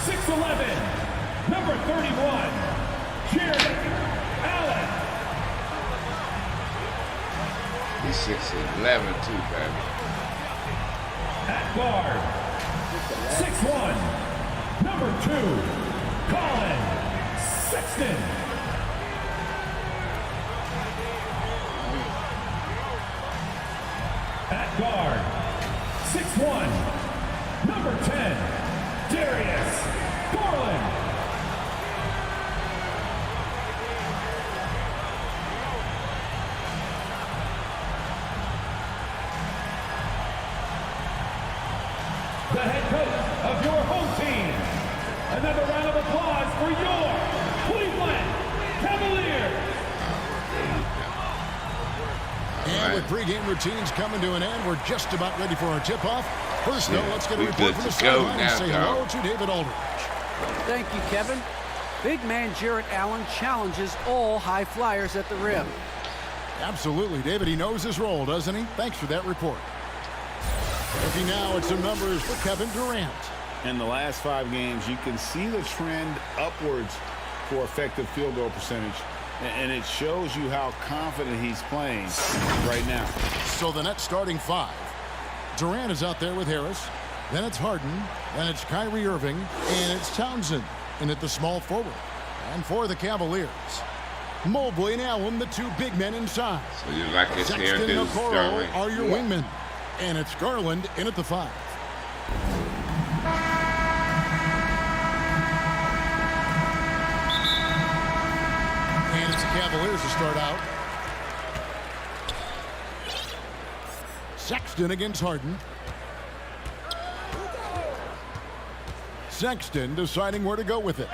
6'11", number 31, Jared Allen. He's 6'11" too, baby. At guard, 6'1", number 2, Colin Sexton. At guard, 6'1", number 10, Darius Garland. The head coach of your home team. Another round of applause for your Cleveland Cavaliers. And with pregame routines coming to an end, we're just about ready for our tip-off. First, though, let's get a report from the sideline and say hello to David Aldridge. Thank you, Kevin. Big man Jarrett Allen challenges all high flyers at the rim. Absolutely, David. He knows his role, doesn't he? Thanks for that report. Looking now at some numbers for Kevin Durant. In the last 5 games, you can see the trend upwards for effective field goal percentage. And it shows you how confident he's playing right now. So the Nets starting 5. Durant is out there with Harris. Then it's Harden. Then it's Kyrie Irving. And it's Townsend in at the small forward. And for the Cavaliers, Mobley and Allen, the 2 big men inside. So you like his hair, Sexton and Okoro Sterling. are your wingmen. And it's Garland in at the 5. And it's the Cavaliers to start out. Sexton against Harden. Sexton deciding where to go with it.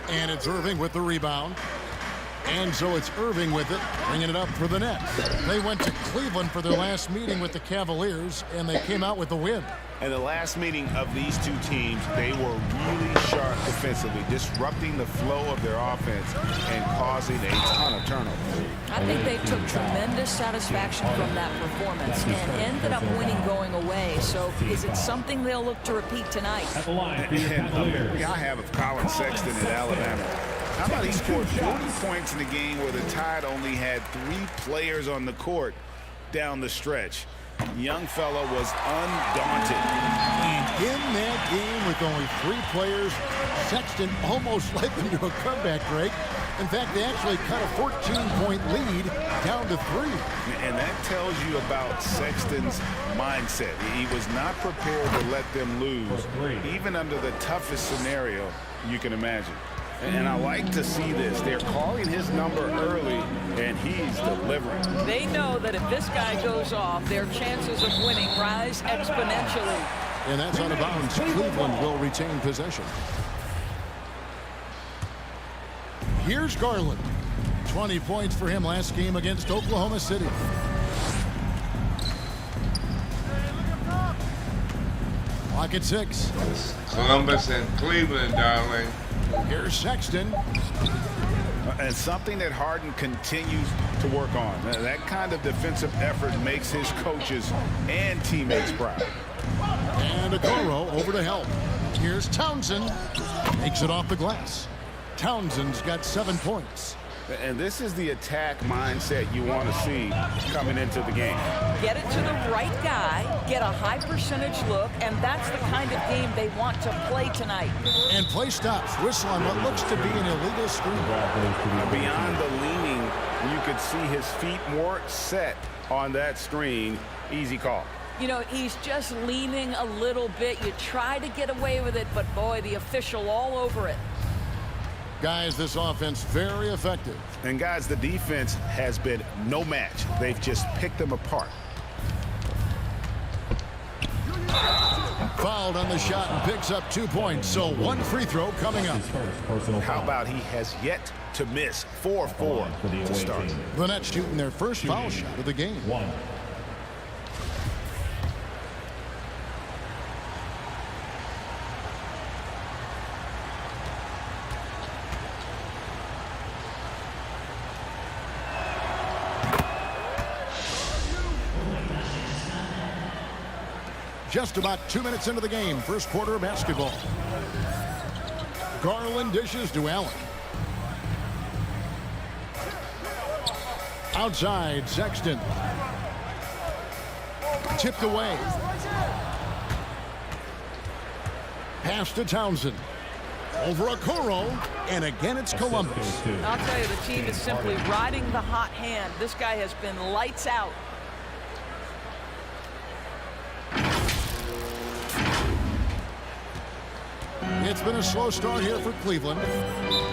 And it's Irving with the rebound. And so it's Irving with it, bringing it up for the Nets. They went to Cleveland for their last meeting with the Cavaliers, and they came out with a win. In the last meeting of these 2 teams, they were really sharp defensively, disrupting the flow of their offense and causing a ton of turnovers. I think they took tremendous satisfaction from that performance and ended up winning going away. So is it something they'll look to repeat tonight? At the line for your Cavaliers. I have of Colin Sexton at Alabama. How about he scored 40 points in the game where the Tide only had 3 players on the court down the stretch? young fella was undaunted. And in that game with only 3 players, Sexton almost led them to a comeback, Greg. In fact, they actually cut a 14-point lead down to 3. And that tells you about Sexton's mindset. He was not prepared to let them lose, even under the toughest scenario you can imagine. And I like to see this. They're calling his number early, and he's delivering. They know that if this guy goes off, their chances of winning rise exponentially. And that's out of bounds. Cleveland will retain possession. Here's Garland. 20 points for him last game against Oklahoma City. Clock at 6. Columbus and Cleveland, darling. Here's Sexton. And something that Harden continues to work on. That kind of defensive effort makes his coaches and teammates proud. And Okoro over to help. Here's Townsend. Makes it off the glass. Townsend's got 7 points. And this is the attack mindset you want to see coming into the game. Get it to the right guy, get a high percentage look, and that's the kind of game they want to play tonight. And play stops. Whistle on what looks to be an illegal screen. Beyond the leaning, you could see his feet more set on that screen. Easy call. You know, he's just leaning a little bit. You try to get away with it, but boy, the official all over it. Guys, this offense very effective. And guys, the defense has been no match. They've just picked them apart. Fouled on the shot and picks up 2 points. So 1 free throw coming up. How about he has yet to miss 4-4 to start. The Nets shooting their first foul shot of the game. Just about 2 minutes into the game, first quarter of basketball. Garland dishes to Allen. Outside, Sexton. Tipped away. Pass to Townsend. Over Okoro, and again it's Columbus. I'll tell you, the team is simply riding the hot hand. This guy has been lights out. It's been a slow start here for Cleveland.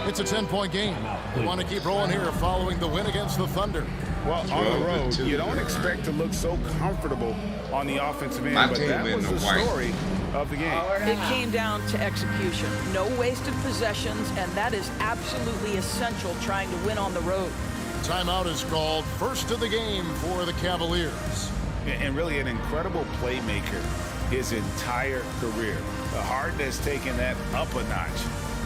It's a 10-point game. We want to keep rolling here following the win against the Thunder. Well, on the road, you don't expect to look so comfortable on the offensive end, but that was the story of the game. It came down to execution. No wasted possessions, and that is absolutely essential trying to win on the road. Timeout is called. First of the game for the Cavaliers. And really an incredible playmaker his entire career. Harden has taken that up a notch,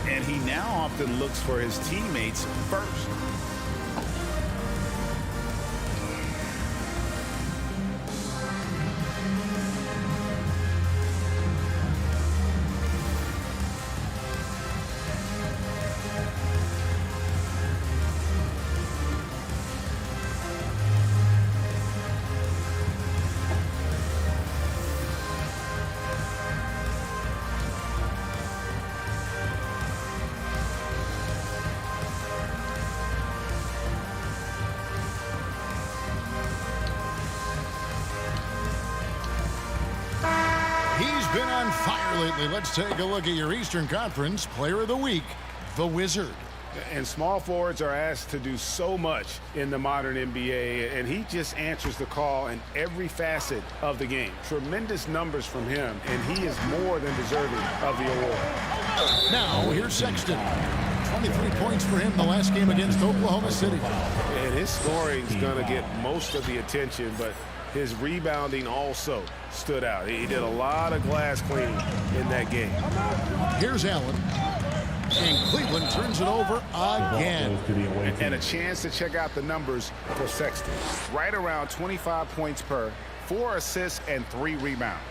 and he now often looks for his teammates first. Been on fire lately. Let's take a look at your Eastern Conference Player of the Week, the Wizard. And small forwards are asked to do so much in the modern NBA, and he just answers the call in every facet of the game. Tremendous numbers from him, and he is more than deserving of the award. Now, here's Sexton. 23 points for him the last game against Oklahoma City. And his scoring is going to get most of the attention, but his rebounding also stood out. He did a lot of glass cleaning in that game. Here's Allen. And Cleveland turns it over again. And a chance to check out the numbers for Sexton. Right around 25 points per, 4 assists, and 3 rebounds.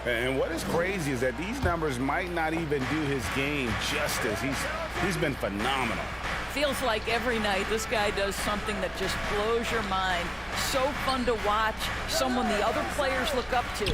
And what is crazy is that these numbers might not even do his game justice. He's been phenomenal. feels like every night this guy does something that just blows your mind. So fun to watch, someone the other players look up to.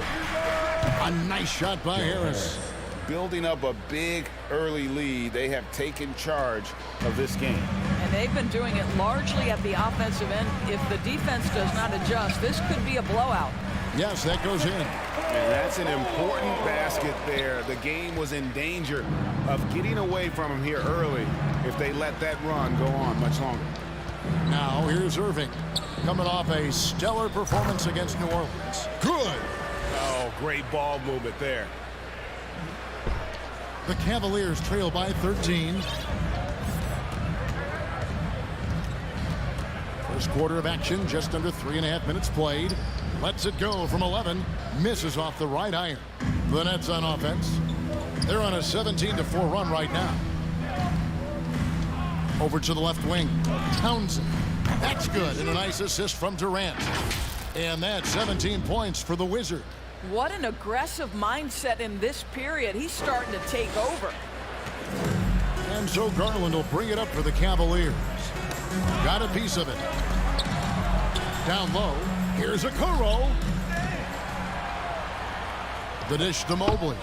A nice shot by Harris. Building up a big early lead, they have taken charge of this game. And they've been doing it largely at the offensive end. If the defense does not adjust, this could be a blowout. Yes, that goes in. And that's an important basket there. The game was in danger of getting away from him here early if they let that run go on much longer. Now here's Irving, coming off a stellar performance against New Orleans. Good. Oh, great ball movement there. The Cavaliers trail by 13. First quarter of action, just under 3.5 minutes played. Lets it go from 11. Misses off the right iron. The Nets on offense. They're on a 17-4 run right now. Over to the left wing. Townsend. That's good. And a nice assist from Durant. And that's 17 points for the Wizard. What an aggressive mindset in this period. He's starting to take over. And so Garland will bring it up for the Cavaliers. Got a piece of it. Down low. Here's Okoro. The dish to Mobley.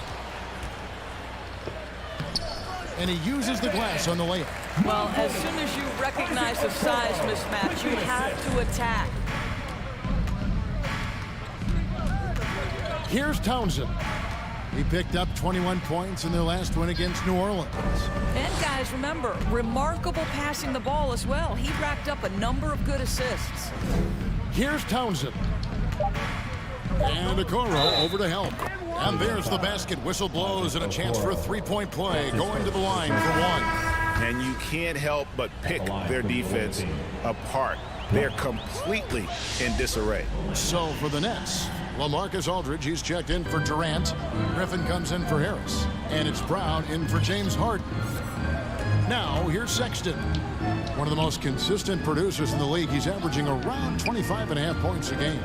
And he uses the glass on the layup. Well, as soon as you recognize the size mismatch, you have to attack. Here's Townsend. He picked up 21 points in their last win against New Orleans. And guys, remember, remarkable passing the ball as well. He racked up a number of good assists. Here's Townsend. And Okoro over to help. And there's the basket. Whistle blows and a chance for a three-point play. Going to the line for one. And you can't help but pick their defense apart. They're completely in disarray. So for the Nets, LaMarcus Aldridge, he's checked in for Durant. Griffin comes in for Harris. And it's Brown in for James Harden. Now, here's Sexton. One of the most consistent producers in the league. He's averaging around 25.5 points a game.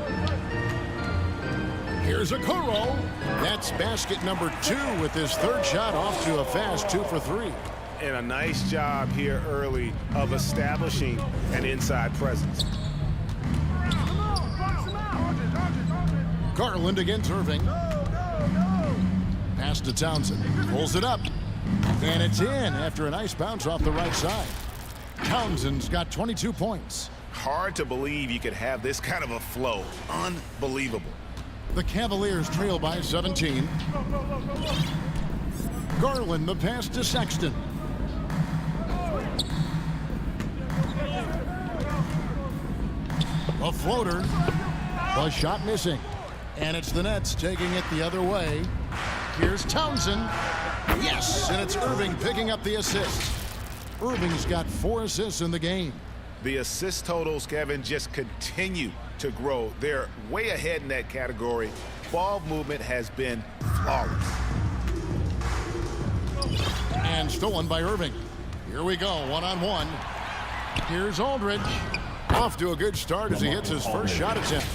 Here's Okoro. That's basket number 2 with his third shot off to a fast 2 for 3. And a nice job here early of establishing an inside presence. Garland against Irving. Pass to Townsend. Pulls it up. And it's in after a nice bounce off the right side. Townsend's got 22 points. Hard to believe you could have this kind of a flow. Unbelievable. The Cavaliers trail by 17. Garland, the pass to Sexton. A floater. The shot missing. And it's the Nets taking it the other way. Here's Townsend. Yes, and it's Irving picking up the assist. Irving's got 4 assists in the game. The assist totals, Kevin, just continue to grow. They're way ahead in that category. Ball movement has been flawless. And stolen by Irving. Here we go, one-on-one. Here's Aldridge. Off to a good start as he hits his first shot attempt.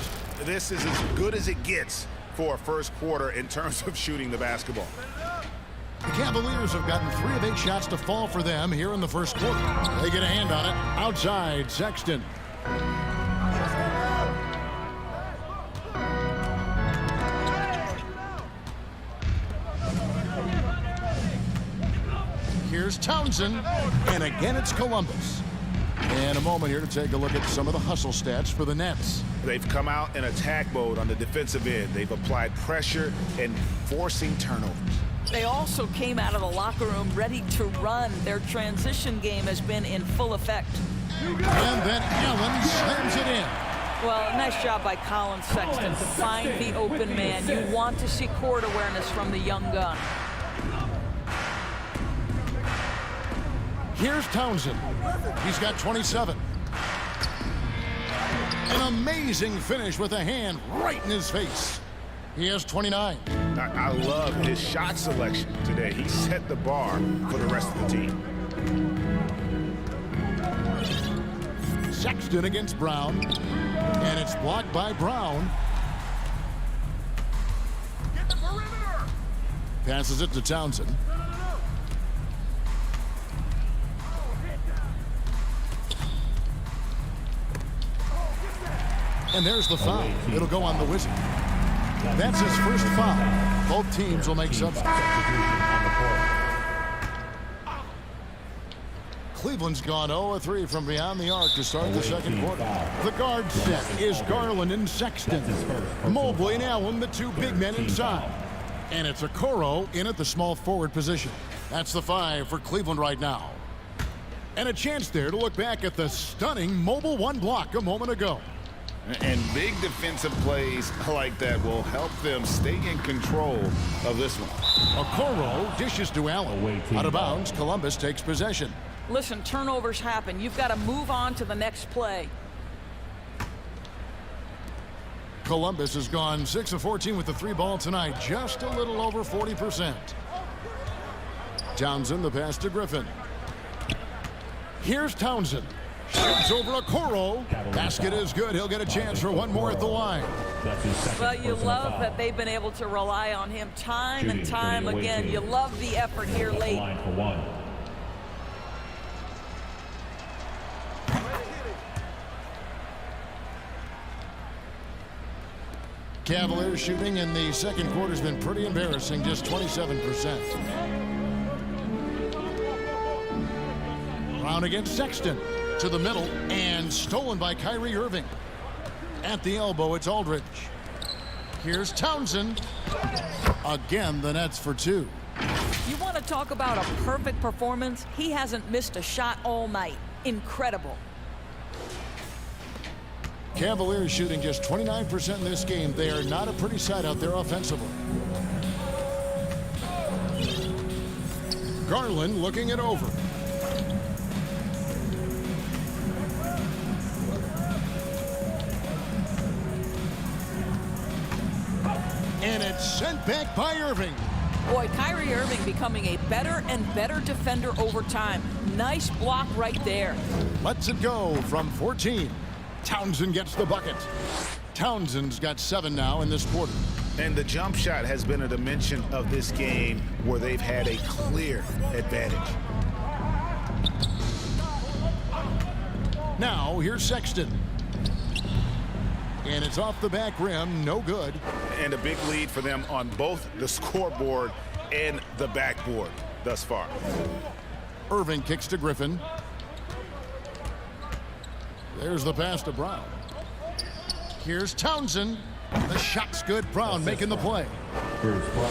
This is as good as it gets for a first quarter in terms of shooting the basketball. The Cavaliers have gotten 3 of 8 shots to fall for them here in the first quarter. They get a hand on it. Outside, Sexton. Here's Townsend. And again, it's Columbus. And a moment here to take a look at some of the hustle stats for the Nets. They've come out in attack mode on the defensive end. They've applied pressure and forcing turnovers. They also came out of the locker room ready to run. Their transition game has been in full effect. And then Allen slams it in. Well, nice job by Colin Sexton to find the open man. You want to see court awareness from the young gun. Here's Townsend. He's got 27. An amazing finish with a hand right in his face. He has 29. I love his shot selection today. He set the bar for the rest of the team. Sexton against Brown. And it's blocked by Brown. Get the perimeter. Passes it to Townsend. And there's the foul. It'll go on the Wizard. That's his first foul. Both teams will make substitutions. Cleveland's gone 0-3 from beyond the arc to start the second quarter. The guard set is Garland and Sexton. Mobley and Allen, the two big men inside. And it's Okoro in at the small forward position. That's the 5 for Cleveland right now. And a chance there to look back at the stunning Mobile 1 block a moment ago. And big defensive plays like that will help them stay in control of this one. Okoro dishes to Allen. Out of bounds, Columbus takes possession. Listen, turnovers happen. You've got to move on to the next play. Columbus has gone 6 of 14 with the 3-ball tonight, just a little over 40%. Townsend, the pass to Griffin. Here's Townsend. Shoots over Okoro. Basket is good. He'll get a chance for one more at the line. Well, you love that they've been able to rely on him time and time again. You love the effort here late. Cavaliers shooting in the second quarter has been pretty embarrassing, just 27%. Brown against Sexton. To the middle and stolen by Kyrie Irving. At the elbow, it's Aldridge. Here's Townsend. Again, the Nets for 2. You want to talk about a perfect performance? He hasn't missed a shot all night. Incredible. Cavaliers shooting just 29% in this game. They are not a pretty sight out there offensively. Garland looking it over. And it's sent back by Irving. Boy, Kyrie Irving becoming a better and better defender over time. Nice block right there. Lets it go from 14. Townsend gets the bucket. Townsend's got 7 now in this quarter. And the jump shot has been a dimension of this game where they've had a clear advantage. Now, here's Sexton. And it's off the back rim, no good. And a big lead for them on both the scoreboard and the backboard thus far. Irving kicks to Griffin. There's the pass to Brown. Here's Townsend. The shot's good. Brown making the play.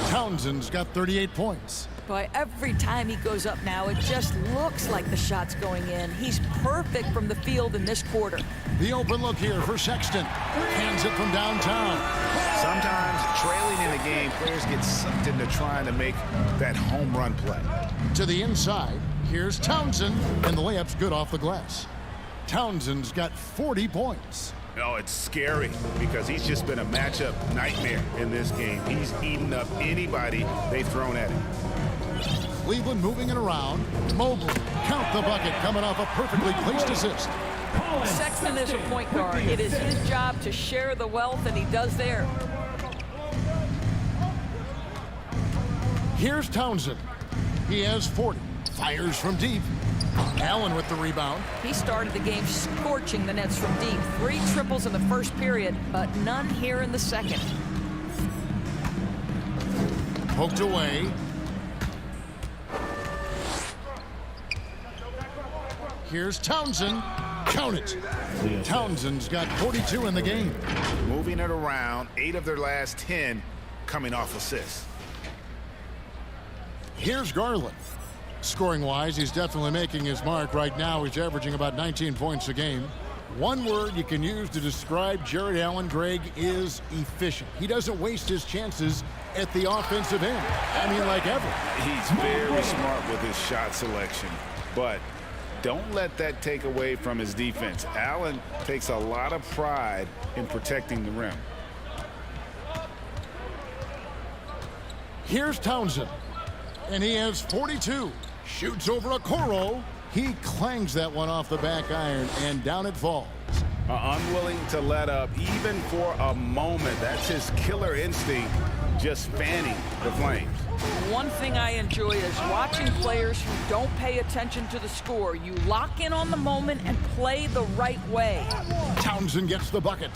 Townsend's got 38 points. Boy, every time he goes up now, it just looks like the shot's going in. He's perfect from the field in this quarter. The open look here for Sexton. Hands it from downtown. Sometimes trailing in a game, players get sucked into trying to make that home run play. To the inside, here's Townsend, and the layup's good off the glass. Townsend's got 40 points. Oh, it's scary because he's just been a matchup nightmare in this game. He's eaten up anybody they've thrown at him. Cleveland moving it around. Mobley, count the bucket, coming off a perfectly placed assist. Sexton is a point guard. It is his job to share the wealth, and he does there. Here's Townsend. He has 40. Fires from deep. Allen with the rebound. He started the game scorching the Nets from deep. 3 triples in the first period, but none here in the second. Poked away. Here's Townsend. Count it. Townsend's got 42 in the game. Moving it around, 8 of their last 10 coming off assists. Here's Garland. Scoring-wise, he's definitely making his mark. Right now, he's averaging about 19 points a game. One word you can use to describe Jarrett Allen, Greg, is efficient. He doesn't waste his chances at the offensive end. I mean, like ever. He's very smart with his shot selection, but don't let that take away from his defense. Allen takes a lot of pride in protecting the rim. Here's Townsend, and he has 42. Shoots over Okoro. He clangs that one off the back iron, and down it falls. Unwilling to let up even for a moment. That's his killer instinct, just fanning the flames. One thing I enjoy is watching players who don't pay attention to the score. You lock in on the moment and play the right way. Townsend gets the bucket.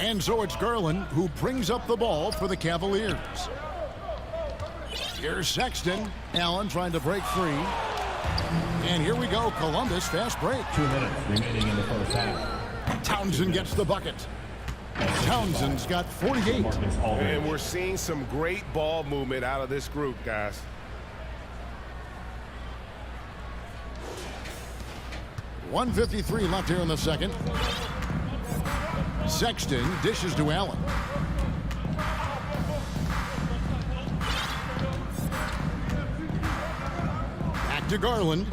And so it's Garland who brings up the ball for the Cavaliers. Here's Sexton. Allen trying to break free. And here we go, Columbus fast break. 2 minutes remaining in the first half. Townsend gets the bucket. Townsend's got 48. And we're seeing some great ball movement out of this group, guys. .153 left here in the second. Sexton dishes to Allen. Back to Garland.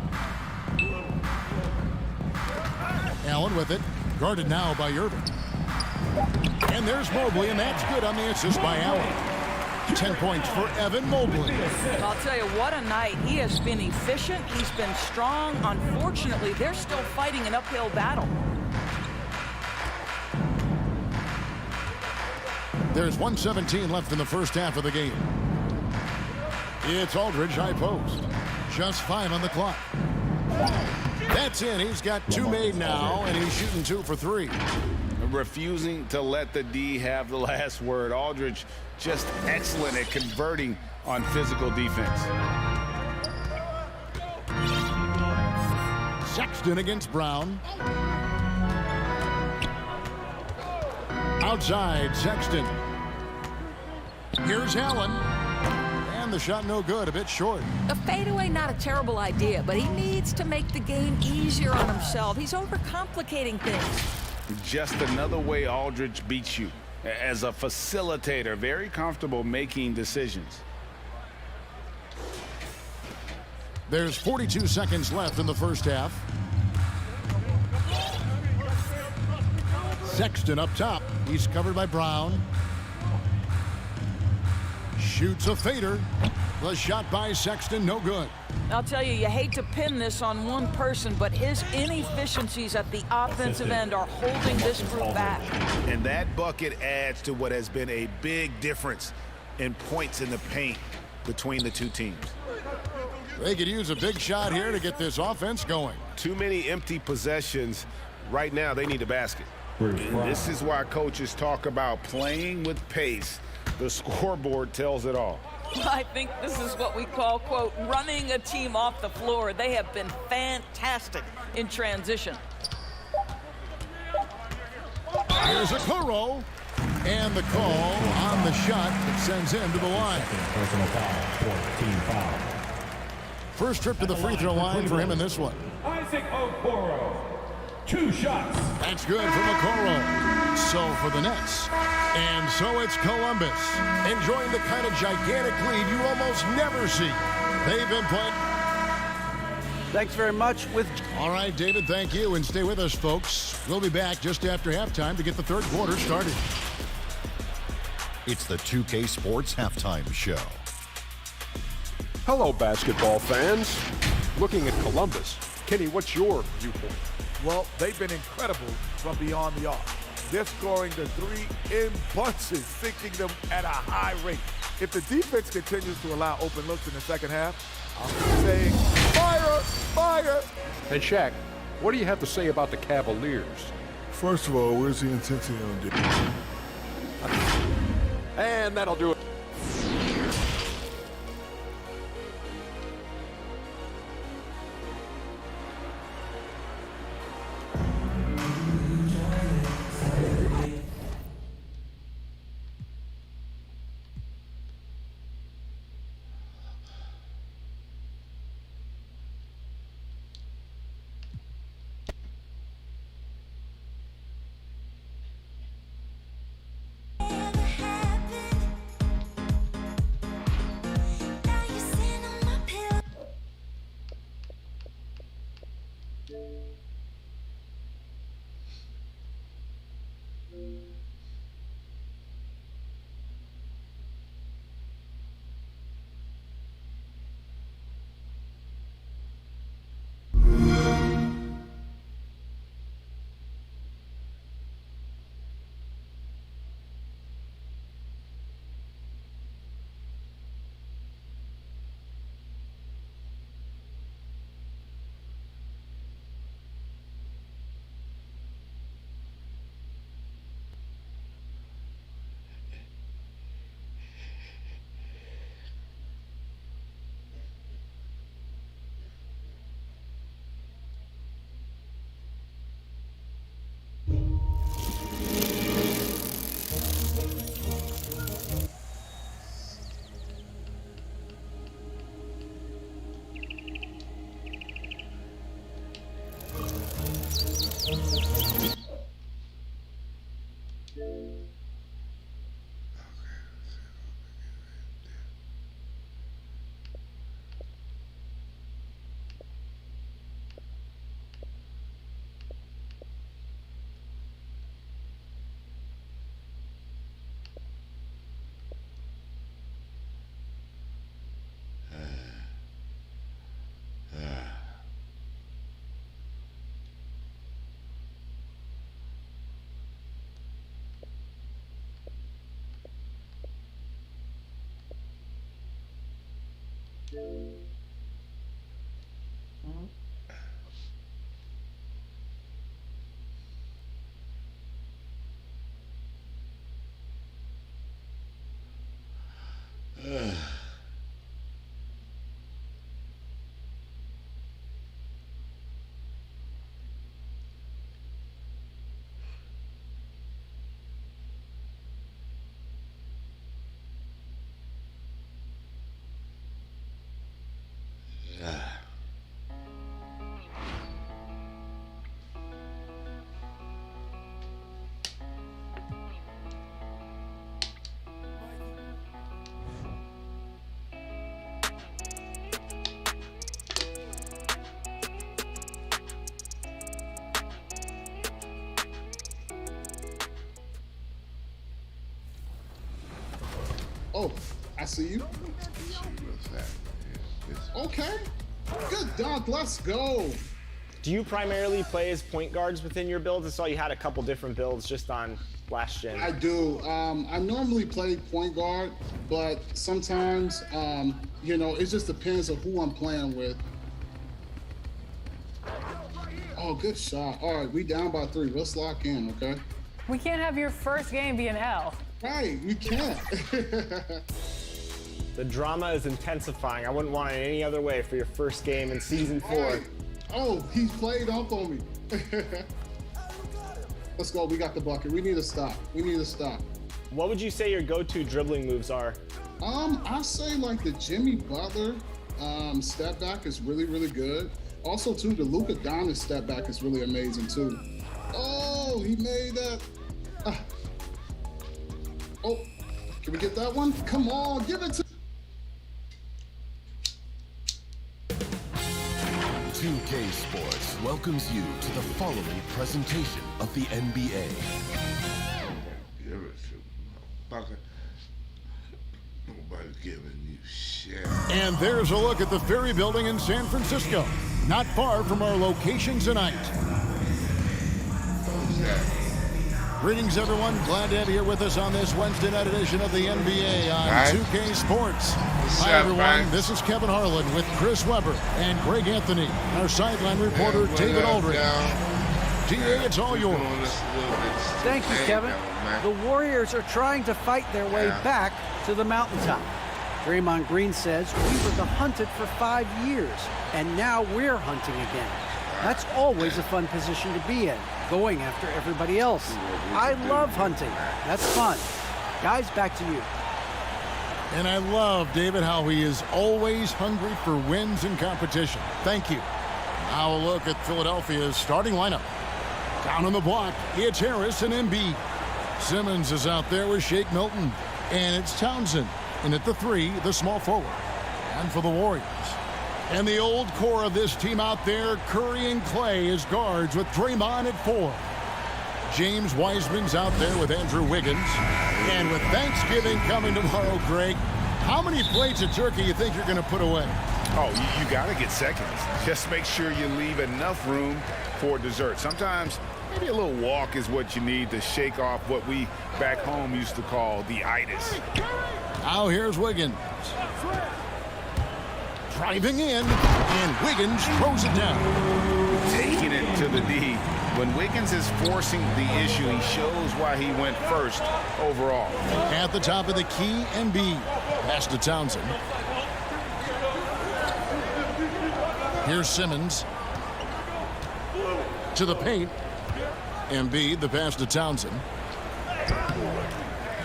Allen with it. Guarded now by Irving. And there's Mobley, and that's good on the assist by Allen. 10 points for Evan Mobley. I'll tell you, what a night. He has been efficient. He's been strong. Unfortunately, they're still fighting an uphill battle. There's 1:17 left in the first half of the game. It's Aldridge, high post. Just 5 on the clock. That's in. He's got 2 made now, and he's shooting 2 for 3. Refusing to let the D have the last word. Aldridge just excellent at converting on physical defense. Sexton against Brown. Outside, Sexton. Here's Allen. And the shot no good, a bit short. A fadeaway, not a terrible idea, but he needs to make the game easier on himself. He's overcomplicating things. Just another way Aldridge beats you. As a facilitator, very comfortable making decisions. There's 42 seconds left in the first half. Sexton up top. He's covered by Brown. Shoots a fader. The shot by Sexton, no good. I'll tell you, you hate to pin this on one person, but his inefficiencies at the offensive end are holding this group back. And that bucket adds to what has been a big difference in points in the paint between the two teams. They could use a big shot here to get this offense going. Too many empty possessions. Right now, they need a basket. And this is why coaches talk about playing with pace. The scoreboard tells it all. I think this is what we call, quote, running a team off the floor. They have been fantastic in transition. Here's a Okoro. And the call on the shot that sends him to the line. Personal foul, team foul. First trip to the free throw line for him in this one. Isaac Okoro. 2 shots. That's good from Okoro. So for the Nets. And so it's Columbus enjoying the kind of gigantic lead you almost never see. They've been playing. Thanks very much. All right, David, thank you. And stay with us, folks. We'll be back just after halftime to get the third quarter started. It's the 2K Sports Halftime Show. Hello, basketball fans. Looking at Columbus, Kenny, what's your viewpoint? Well, they've been incredible from beyond the arc. They're scoring the 3 in bunches, sinking them at a high rate. If the defense continues to allow open looks in the second half, I'm saying fire, fire. And Shaq, what do you have to say about the Cavaliers? First of all, where's the intensity on defense? And that'll do it. Oh, I see you. Okay. Good dunk. Let's go. Do you primarily play as point guards within your builds? I saw you had a couple different builds just on last gen. I do. I normally play point guard, but sometimes, you know, it just depends on who I'm playing with. Oh, good shot. All right, we down by 3. Let's lock in, okay? We can't have your first game be an L. Right, we can't. The drama is intensifying. I wouldn't want it any other way for your first game in season 4. Right. Oh, he's played up on me. Let's go. We got the bucket. We need to stop. We need to stop. What would you say your go-to dribbling moves are? I say like the Jimmy Butler step back is really, really good. Also, too, the Luka Doncic step back is really amazing too. Oh, he made that. Oh, can we get that one? Come on, give it to. 2K Sports welcomes you to the following presentation of the NBA. Give it to motherfucker. Nobody's giving you shit. And there's a look at the Ferry Building in San Francisco, not far from our location tonight. Greetings, everyone. Glad to have you here with us on this Wednesday night edition of the NBA on 2K Sports. Hi, everyone. This is Kevin Harlan with Chris Webber and Greg Anthony, our sideline reporter, David Aldridge. DA, it's all yours. Thank you, Kevin. The Warriors are trying to fight their way back to the mountaintop. Draymond Green says, we were the hunted for 5 years, and now we're hunting again. That's always a fun position to be in, going after everybody else. I love hunting. That's fun. Guys, back to you. And I love, David, how he is always hungry for wins and competition. Thank you. Now a look at Philadelphia's starting lineup. Down on the block, it's Harris and Embiid. Simmons is out there with Shake Milton. And it's Townsend. And at the 3, the small forward. And for the Warriors. And the old core of this team out there, Curry and Clay as guards with Draymond at 4. James Wiseman's out there with Andrew Wiggins. And with Thanksgiving coming tomorrow, Greg, how many plates of turkey you think you're going to put away? Oh, you got to get seconds. Just make sure you leave enough room for dessert. Sometimes maybe a little walk is what you need to shake off what we back home used to call the itis. Now here's Wiggins. Driving in, and Wiggins throws it down. Taking it to the D. When Wiggins is forcing the issue, he shows why he went first overall. At the top of the key, Embiid. Pass to Townsend. Here's Simmons. To the paint. Embiid, the pass to Townsend.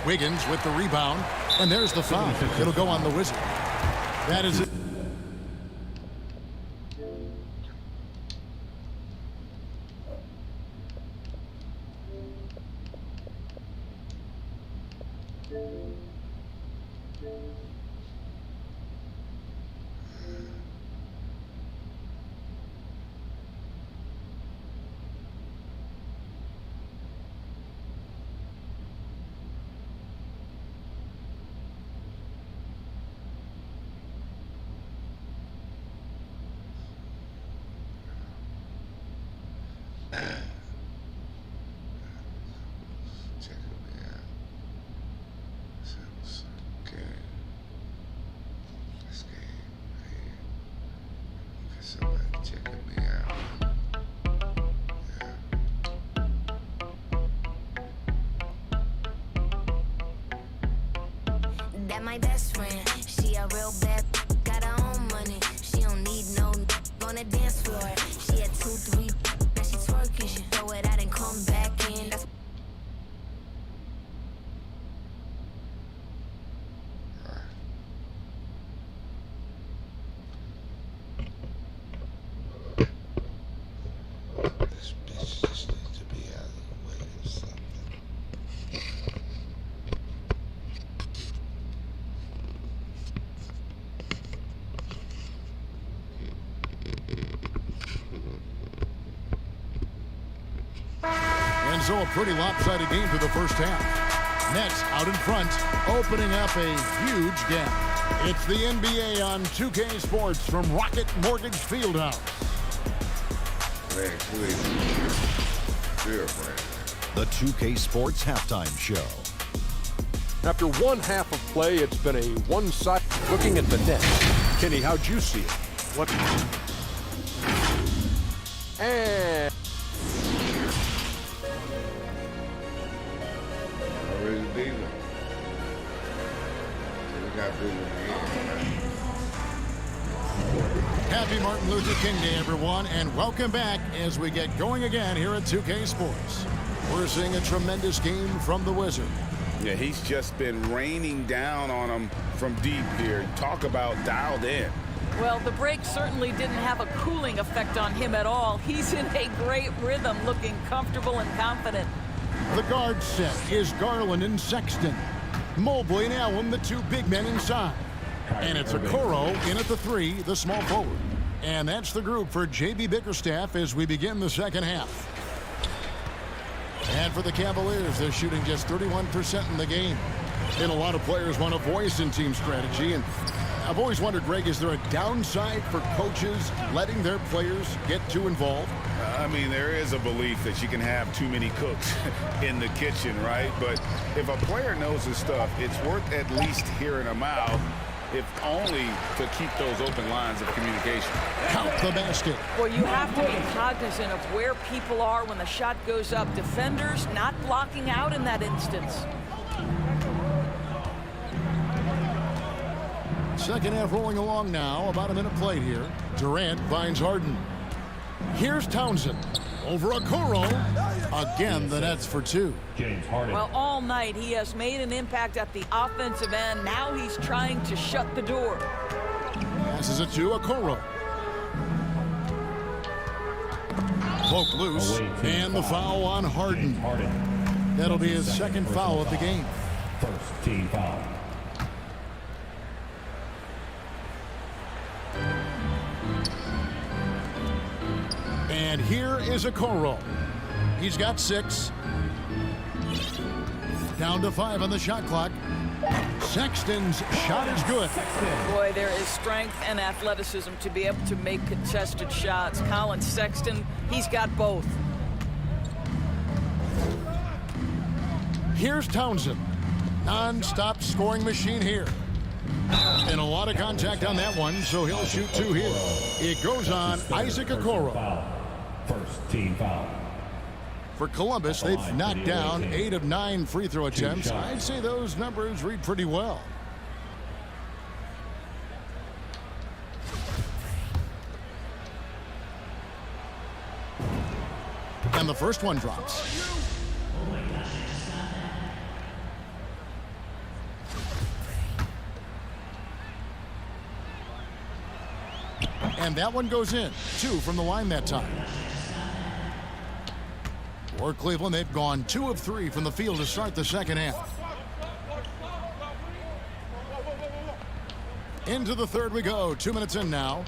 Wiggins with the rebound. And there's the foul. It'll go on the Wizard. That is it. Somebody checking me out. That my best friend, she a real bad, got her own money. She don't need no on the dance floor. She had 2, 3, now she twerking. She throw it out and come back in. That's This bitch just needs to be out of the way or something. And so a pretty lopsided game for the first half. Nets out in front, opening up a huge gap. It's the NBA on 2K Sports from Rocket Mortgage Fieldhouse. Man, clear, Brandon. The 2K Sports Halftime Show. After one half of play, it's been a one-side. Looking at the net. Kenny, how'd you see it? What? And Already beat him. We got to beat him again. Happy Martin Luther King Day, everyone, and welcome back as we get going again here at 2K Sports. We're seeing a tremendous game from the Wizard. Yeah, he's just been raining down on him from deep here. Talk about dialed in. Well, the break certainly didn't have a cooling effect on him at all. He's in a great rhythm, looking comfortable and confident. The guard set is Garland and Sexton. Mobley and Allen, the two big men inside. And it's Okoro in at the 3, the small forward. And that's the group for J.B. Bickerstaff as we begin the second half. And for the Cavaliers, they're shooting just 31% in the game. And a lot of players want a voice in team strategy. And I've always wondered, Greg, is there a downside for coaches letting their players get too involved? I mean, there is a belief that you can have too many cooks in the kitchen, right? But if a player knows his stuff, it's worth at least hearing him out, if only to keep those open lines of communication. Count the basket. Well, you have to be cognizant of where people are when the shot goes up. Defenders not blocking out in that instance. Second half rolling along now. About a minute played here. Durant finds Harden. Here's Townsend. Over Okoro. Again, the Nets for 2. James Harden. Well, all night he has made an impact at the offensive end. Now he's trying to shut the door. Passes it to Okoro. Poke loose. And the foul on Harden. That'll be his second foul of the game. First team foul. And here is Okoro. He's got 6. Down to 5 on the shot clock. Sexton's shot is good. Boy, there is strength and athleticism to be able to make contested shots. Colin Sexton, he's got both. Here's Townsend. Non-stop scoring machine here. And a lot of contact on that one, so he'll shoot 2 here. It goes on Isaac Okoro. First team foul. For Columbus, they've knocked down 8 of 9 free throw attempts. I'd say those numbers read pretty well. And the first one drops. And that one goes in. 2 from the line that time. For Cleveland, they've gone 2 of 3 from the field to start the second half. Into the third we go. 2 minutes in now.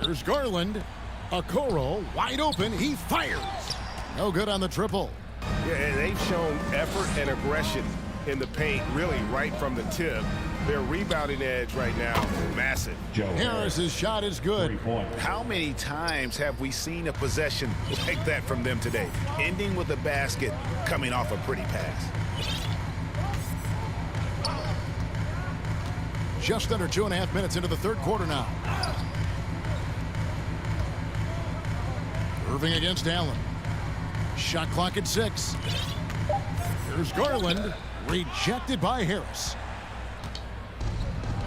Here's Garland. Okoro wide open. He fires. No good on the triple. Yeah, they've shown effort and aggression in the paint, really right from the tip. Their rebounding edge right now, massive. Harris's shot is good. How many times have we seen a possession like that from them today? Ending with a basket, coming off a pretty pass. Just under 2.5 minutes into the third quarter now. Irving against Allen. Shot clock at 6. Here's Garland. Rejected by Harris.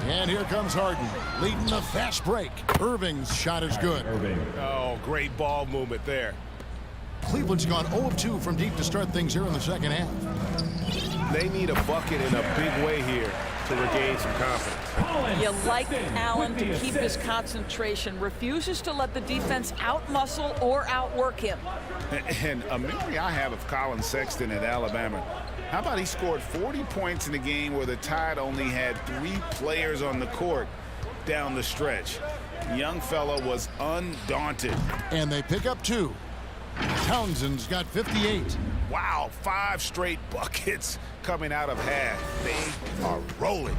And here comes Harden, leading the fast break. Irving's shot is good. Oh, great ball movement there. Cleveland's gone 0 of 2 from deep to start things here in the second half. They need a bucket in a big way here to regain some confidence. You like Allen to keep his concentration, refuses to let the defense outmuscle or outwork him. And a memory I have of Colin Sexton at Alabama. How about he scored 40 points in a game where the Tide only had 3 players on the court down the stretch. Young fella was undaunted. And they pick up 2. Townsend's got 58. Wow, 5 straight buckets coming out of half. They are rolling.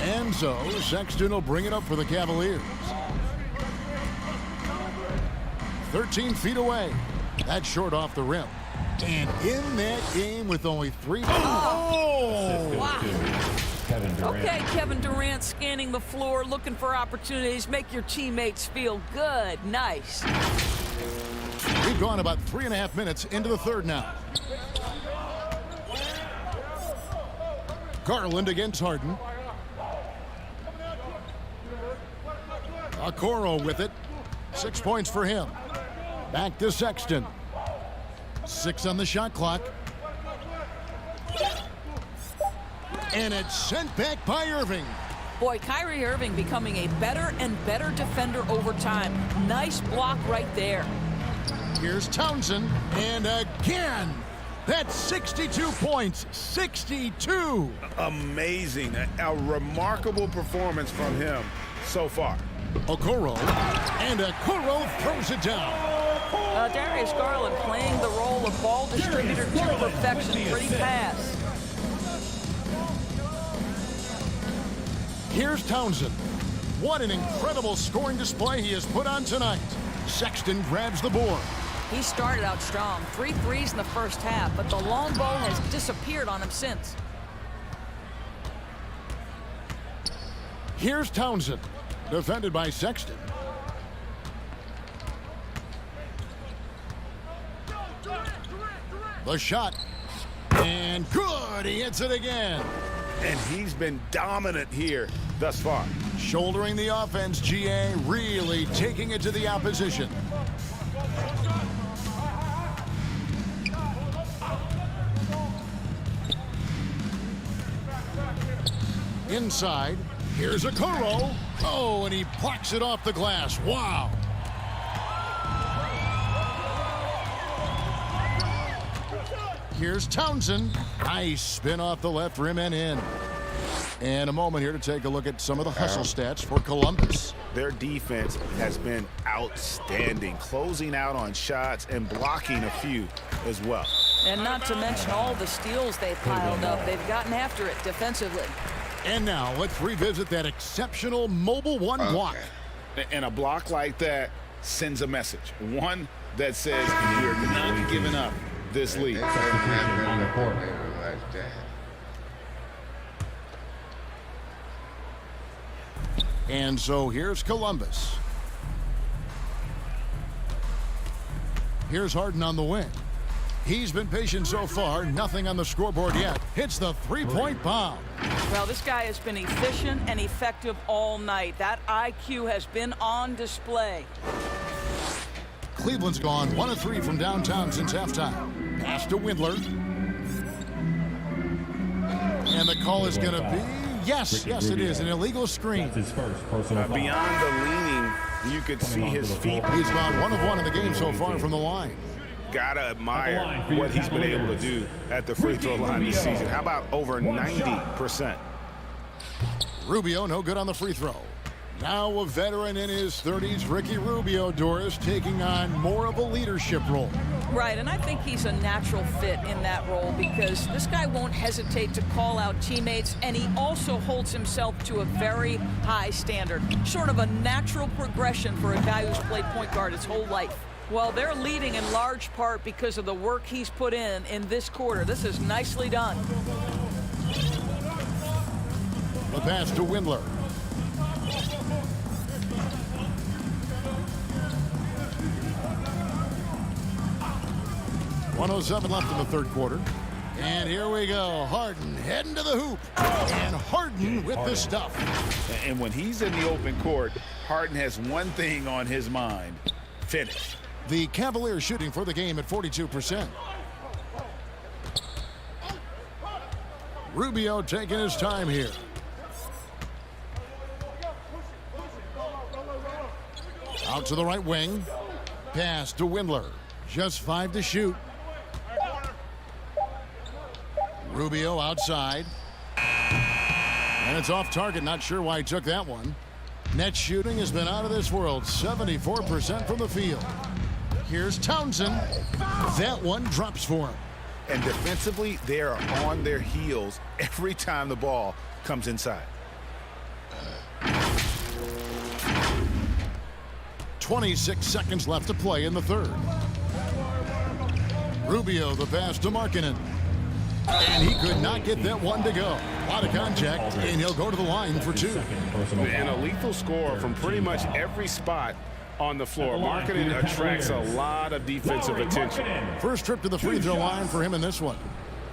And so Sexton will bring it up for the Cavaliers. 13 feet away. That's short off the rim. And in that game with only 3 points. Oh, wow. Okay, Kevin Durant scanning the floor, looking for opportunities. Make your teammates feel good. Nice. We've gone about 3.5 minutes into the third now. Garland against Harden. Okoro with it. 6 points for him. Back to Sexton. 6 on the shot clock. And it's sent back by Irving. Boy, Kyrie Irving becoming a better and better defender over time. Nice block right there. Here's Townsend, and again, that's 62 points, 62. Amazing, a remarkable performance from him so far. Okoro, and Okoro throws it down. Darius Garland playing the role of ball distributor to perfection. Pretty pass. Here's Townsend. What an incredible scoring display he has put on tonight. Sexton grabs the board. He started out strong. 3 threes in the first half, but the long ball has disappeared on him since. Here's Townsend, defended by Sexton. The shot, and good, he hits it again. And he's been dominant here thus far. Shouldering the offense, GA really taking it to the opposition. Inside, here's Okoro. Oh, and he blocks it off the glass. Wow. Here's Townsend. Nice spin off the left rim and in. And a moment here to take a look at some of the hustle stats for Columbus. Their defense has been outstanding, closing out on shots and blocking a few as well. And not to mention all the steals they piled up. They've gotten after it defensively. And now let's revisit that exceptional Mobile One block. And a block like that sends a message. One that says you're not giving up this lead. And so here's Columbus. Here's Harden on the wing. He's been patient so far. Nothing on the scoreboard yet. Hits the three-point bomb. Well, this guy has been efficient and effective all night. That IQ has been on display. Cleveland's gone 1 of 3 from downtown since halftime. Pass to Windler. And the call is going to be, yes, it is, an illegal screen. Beyond the leaning, you could see his feet. He's gone 1 of 1 in the game so far from the line. Gotta admire what he's been able to do at the free throw line this season. How about over 90%? Rubio, no good on the free throw. Now a veteran in his 30s, Ricky Rubio, Doris, taking on more of a leadership role. Right, and I think he's a natural fit in that role because this guy won't hesitate to call out teammates, and he also holds himself to a very high standard. Sort of a natural progression for a guy who's played point guard his whole life. Well, they're leading in large part because of the work he's put in this quarter. This is nicely done. The pass to Windler. 1:07 left in the third quarter. And here we go. Harden heading to the hoop. And Harden with the stuff. And when he's in the open court, Harden has one thing on his mind: finish. The Cavaliers shooting for the game at 42%. Rubio taking his time here. Out to the right wing. Pass to Windler. Just 5 to shoot. Rubio outside. And it's off target. Not sure why he took that one. Net shooting has been out of this world. 74% from the field. Here's Townsend. That one drops for him. And defensively, they are on their heels every time the ball comes inside. 26 seconds left to play in the third. Rubio, the pass to Markkanen. And he could not get that one to go. A lot of contact, and he'll go to the line for 2. And a lethal score from pretty much every spot on the floor. Markkanen attracts a lot of defensive attention. First trip to the free throw line for him in this one.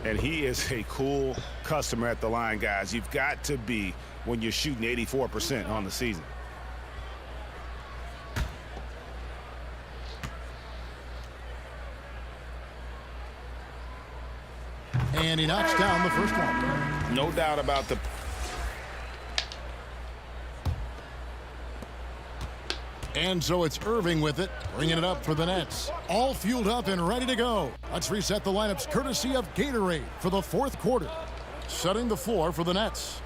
And he is a cool customer at the line, guys. You've got to be when you're shooting 84% on the season. And he knocks down the first one. No doubt about the... And so it's Irving with it, bringing it up for the Nets. All fueled up and ready to go. Let's reset the lineups courtesy of Gatorade for the fourth quarter. Setting the floor for the Nets.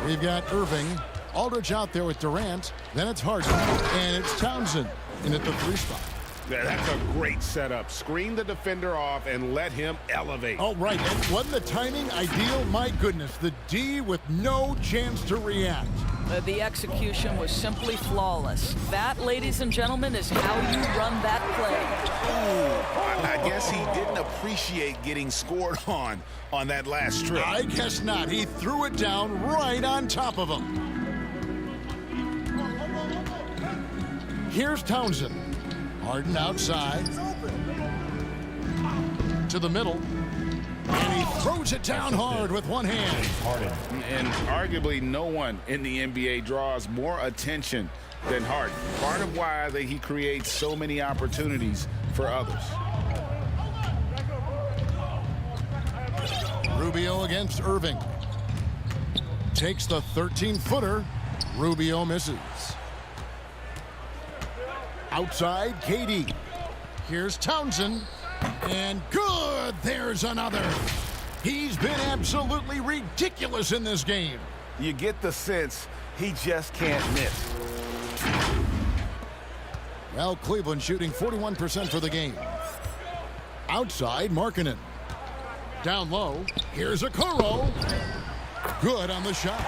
We've got Irving, Aldridge out there with Durant. Then it's Harden, and it's Townsend in at the 3 spot. Yeah, that's a great setup. Screen the defender off and let him elevate. Oh, right. And wasn't the timing ideal? My goodness, the D with no chance to react. The execution was simply flawless. That, ladies and gentlemen, is how you run that play. Ooh, I guess he didn't appreciate getting scored on that last strip. I guess not. He threw it down right on top of him. Here's Townsend. Harden outside. To the middle. And he throws it down hard with one hand. Harden. And arguably no one in the NBA draws more attention than Harden. Part of why he creates so many opportunities for others. Rubio against Irving. Takes the 13-footer. Rubio misses. Outside, KD. Here's Townsend. And good, there's another. He's been absolutely ridiculous in this game. You get the sense he just can't miss. Well, Cleveland shooting 41% for the game. Outside, Markkanen. Down low, here's Okoro. Good on the shot.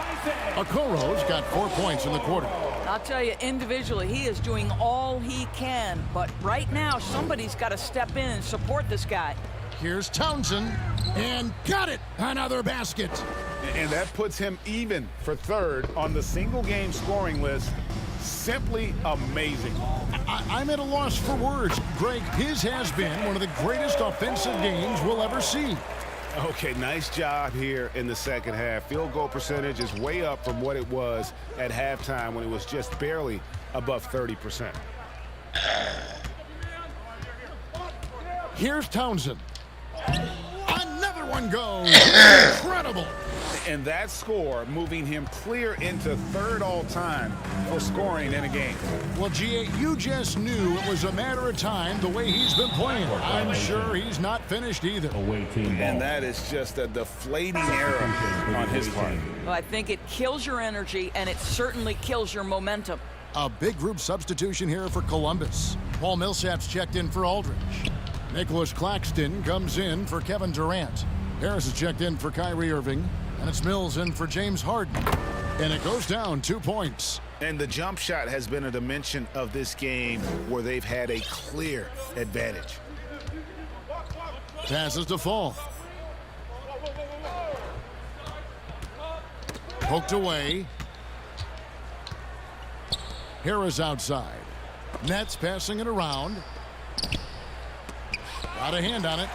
Okoro's got 4 points in the quarter. I'll tell you, individually, he is doing all he can. But right now, somebody's got to step in and support this guy. Here's Townsend, and got it! Another basket. And that puts him even for third on the single-game scoring list. Simply amazing. I'm at a loss for words. Greg, his has been one of the greatest offensive games we'll ever see. Okay, nice job here in the second half. Field goal percentage is way up from what it was at halftime when it was just barely above 30%. Here's Townsend. Another one goes. Incredible. And that score moving him clear into third all-time for scoring in a game. Well, G.A., you just knew it was a matter of time the way he's been playing. I'm sure he's not finished either. And that is just a deflating error on his part. Well, I think it kills your energy, and it certainly kills your momentum. A big group substitution here for Columbus. Paul Millsap's checked in for Aldridge. Nicholas Claxton comes in for Kevin Durant. Harris is checked in for Kyrie Irving. And it's Mills in for James Harden. And it goes down 2 points. And the jump shot has been a dimension of this game where they've had a clear advantage. Passes to Fall. Poked away. Harris outside. Nets passing it around. Got a hand on it.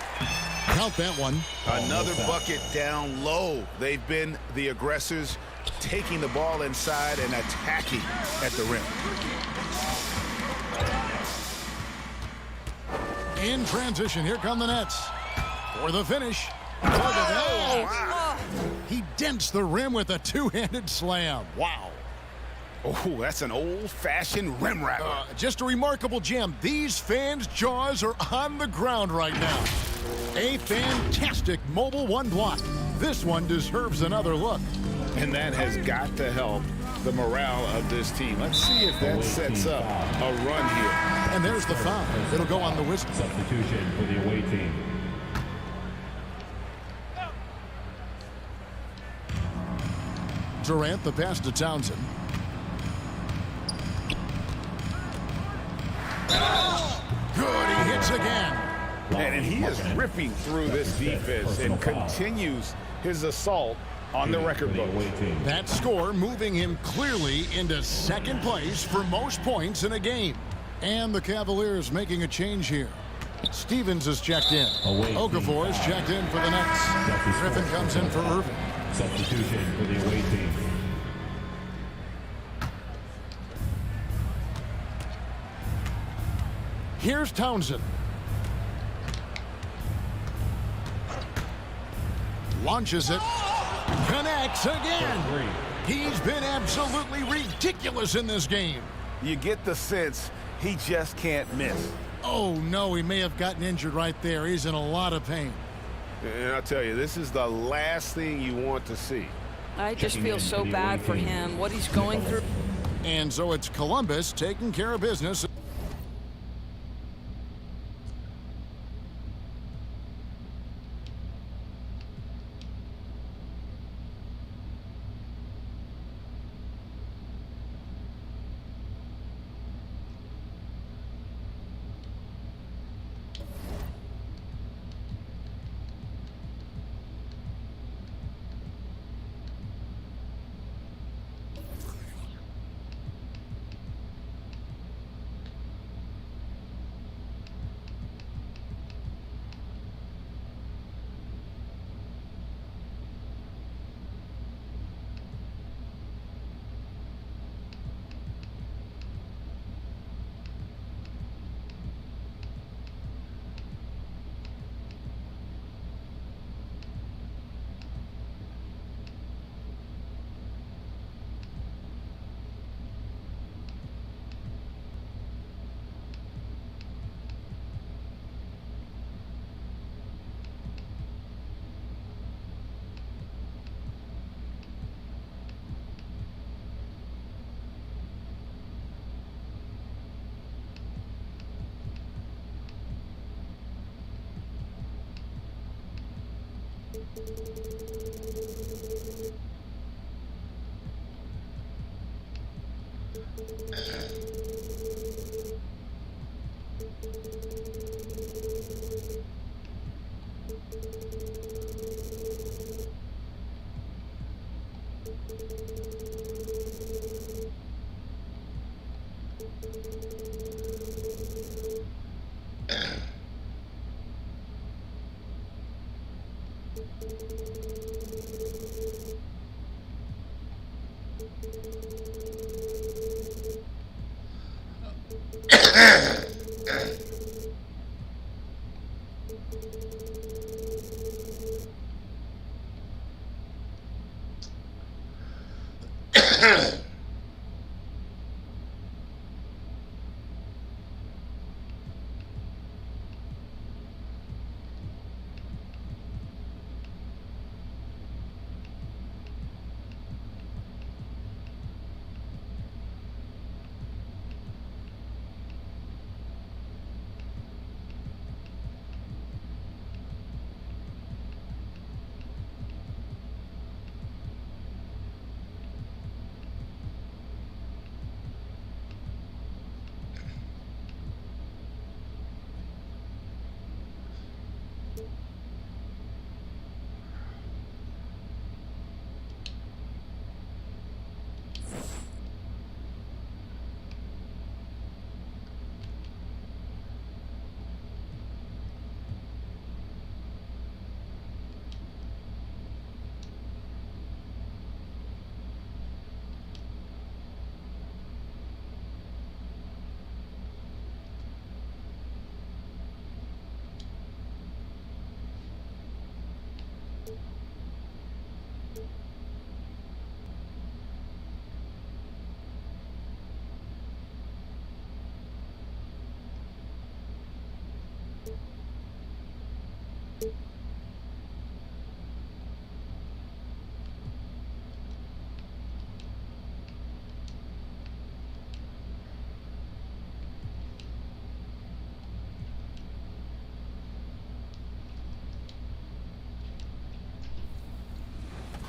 Count that one. Another bucket down low. They've been the aggressors, taking the ball inside and attacking at the rim. In transition, here come the Nets. For the finish. Look at that. He dents the rim with a two-handed slam. Wow. Oh, that's an old-fashioned rim rattler. Just a remarkable jam. These fans' jaws are on the ground right now. A fantastic mobile one block. This one deserves another look. And that has got to help the morale of this team. Let's see if that sets up a run here. And there's the foul. It'll go on the whistle. Substitution for the away team. Durant, the pass to Townsend. Good, he hits again. And he is ripping through this defense and continues his assault on the record book. That score moving him clearly into second place for most points in a game. And the Cavaliers making a change here. Stevens is checked in. Okafor is checked in for the Nets. Griffin comes in for Irving. Substitution for the away team. Here's Townsend. Launches it. Connects again. He's been absolutely ridiculous in this game. You get the sense he just can't miss. Oh, no, he may have gotten injured right there. He's in a lot of pain. And I'll tell you, this is the last thing you want to see. I just feel so bad for him, what he's going through. And so it's Columbus taking care of business.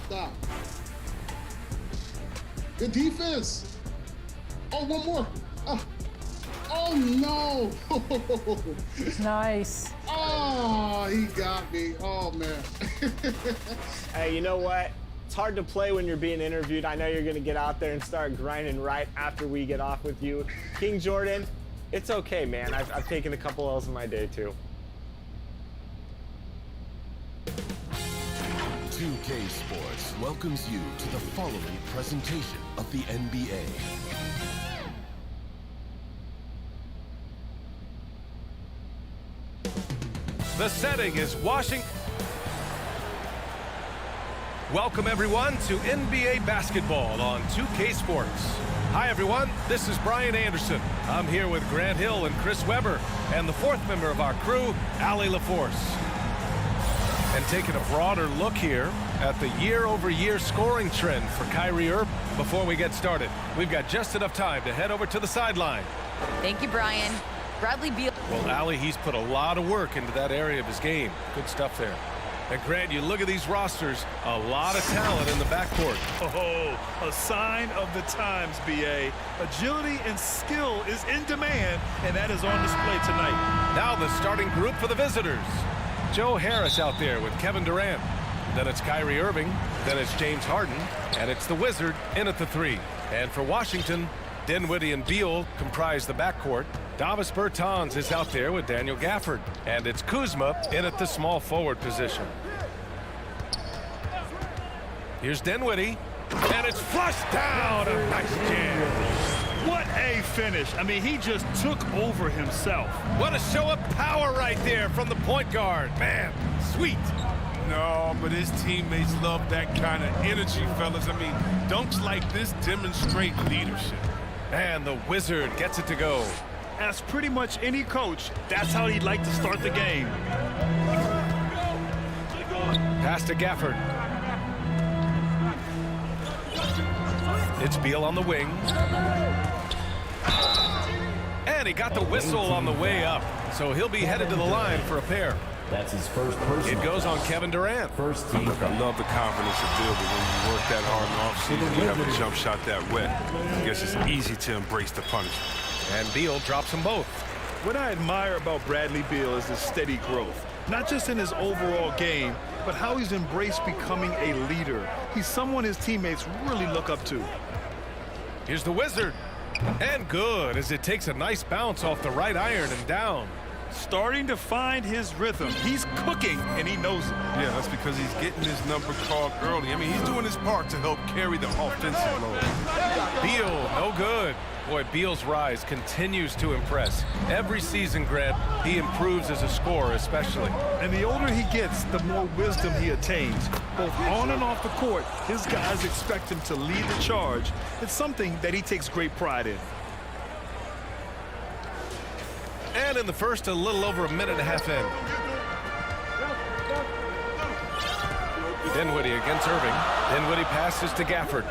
Stop. Good defense. Oh, one more. Oh no. Nice. Oh, he got me. Oh, man. Hey, you know what? It's hard to play when you're being interviewed. I know you're going to get out there and start grinding right after we get off with you. King Jordan, it's okay, man. I've taken a couple L's in my day, too. 2K Sports welcomes you to the following presentation of the NBA. The setting is Washington. Welcome everyone to NBA basketball on 2K Sports. Hi everyone, this is Brian Anderson. I'm here with Grant Hill and Chris Webber, and the fourth member of our crew, Allie LaForce. And taking a broader look here at the year-over-year scoring trend for Kyrie Irving. Before we get started, we've got just enough time to head over to the sideline. Thank you, Brian. Bradley Beal. Well, Allie, he's put a lot of work into that area of his game. Good stuff there. And Grant, you look at these rosters, a lot of talent in the backcourt. Oh, a sign of the times, B.A. Agility and skill is in demand, and that is on display tonight. Now the starting group for the visitors. Joe Harris out there with Kevin Durant. Then it's Kyrie Irving. Then it's James Harden. And it's the Wizard in at the 3. And for Washington, Dinwiddie and Beal comprise the backcourt. Davis Bertans is out there with Daniel Gafford. And it's Kuzma in at the small forward position. Here's Dinwiddie. And it's flushed down. A nice jam. What a finish. I mean, he just took over himself. What a show of power right there from the point guard. Man, sweet. No, but his teammates love that kind of energy, fellas. I mean, dunks like this demonstrate leadership. And the Wizard gets it to go. As pretty much any coach, that's how he'd like to start the game. Pass to Gafford. It's Beal on the wing. And he got the whistle on the way up. So he'll be headed to the line for a pair. That's his first person. It goes on Kevin Durant. First team. Look, I love the confidence of Beal, but when you work that hard in the offseason, you have a jump shot that wet. I guess it's easy to embrace the punishment. And Beal drops them both. What I admire about Bradley Beal is his steady growth. Not just in his overall game, but how he's embraced becoming a leader. He's someone his teammates really look up to. Here's the Wizard. And good, as it takes a nice bounce off the right iron and down. Starting to find his rhythm. He's cooking, and he knows it. Yeah, that's because he's getting his number called early. I mean, he's doing his part to help carry the offensive load. Beal, no good. Boy, Beal's rise continues to impress. Every season, Grant, he improves as a scorer especially. And the older he gets, the more wisdom he attains. Both on and off the court, his guys expect him to lead the charge. It's something that he takes great pride in. And in the first, a little over a minute and a half in. Dinwiddie against Irving. Dinwiddie passes to Gafford.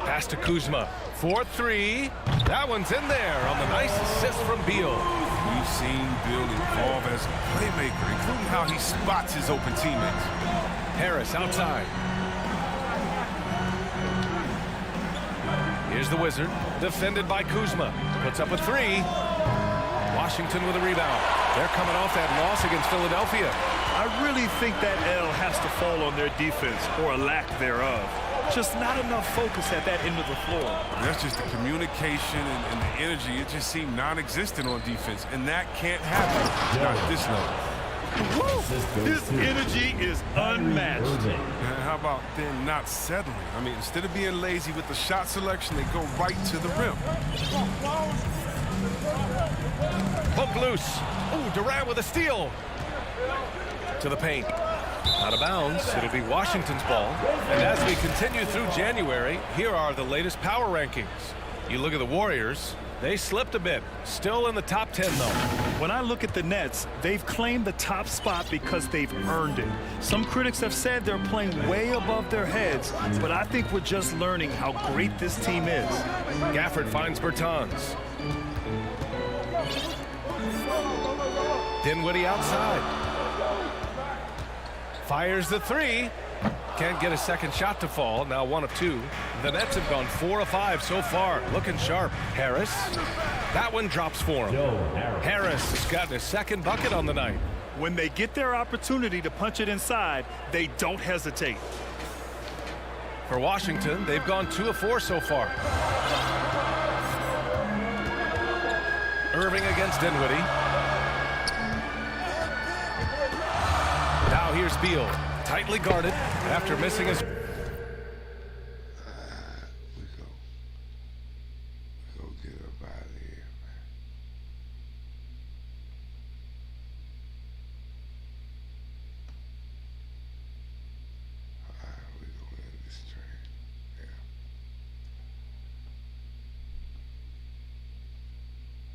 Pass to Kuzma. 4-3. That one's in there on the nice assist from Beal. We've seen Beal evolve as a playmaker, including how he spots his open teammates. Harris outside. Here's the Wizard, defended by Kuzma. Puts up a 3. Washington with a rebound. They're coming off that loss against Philadelphia. I really think that L has to fall on their defense, or a lack thereof. Just not enough focus at that end of the floor. That's just the communication and the energy. It just seemed non-existent on defense, and that can't happen. Not at this level. His energy is unmatched. And how about then not settling? I mean, instead of being lazy with the shot selection, they go right to the rim. Poke loose. Ooh, Durant with a steal. To the paint. Out of bounds. It'll be Washington's ball. And as we continue through January, here are the latest power rankings. You look at the Warriors. They slipped a bit. Still in the top 10, though. When I look at the Nets, they've claimed the top spot because they've earned it. Some critics have said they're playing way above their heads, but I think we're just learning how great this team is. Gafford finds Bertans. Dinwiddie outside. Fires the three. Can't get a second shot to fall. Now 1 of 2. The Nets have gone 4 of 5 so far. Looking sharp. Harris. That one drops for him. Harris has gotten his second bucket on the night. When they get their opportunity to punch it inside, they don't hesitate. For Washington, they've gone 2 of 4 so far. Irving against Dinwiddie. Now here's Beal. Tightly guarded after missing his... We go get up out of here.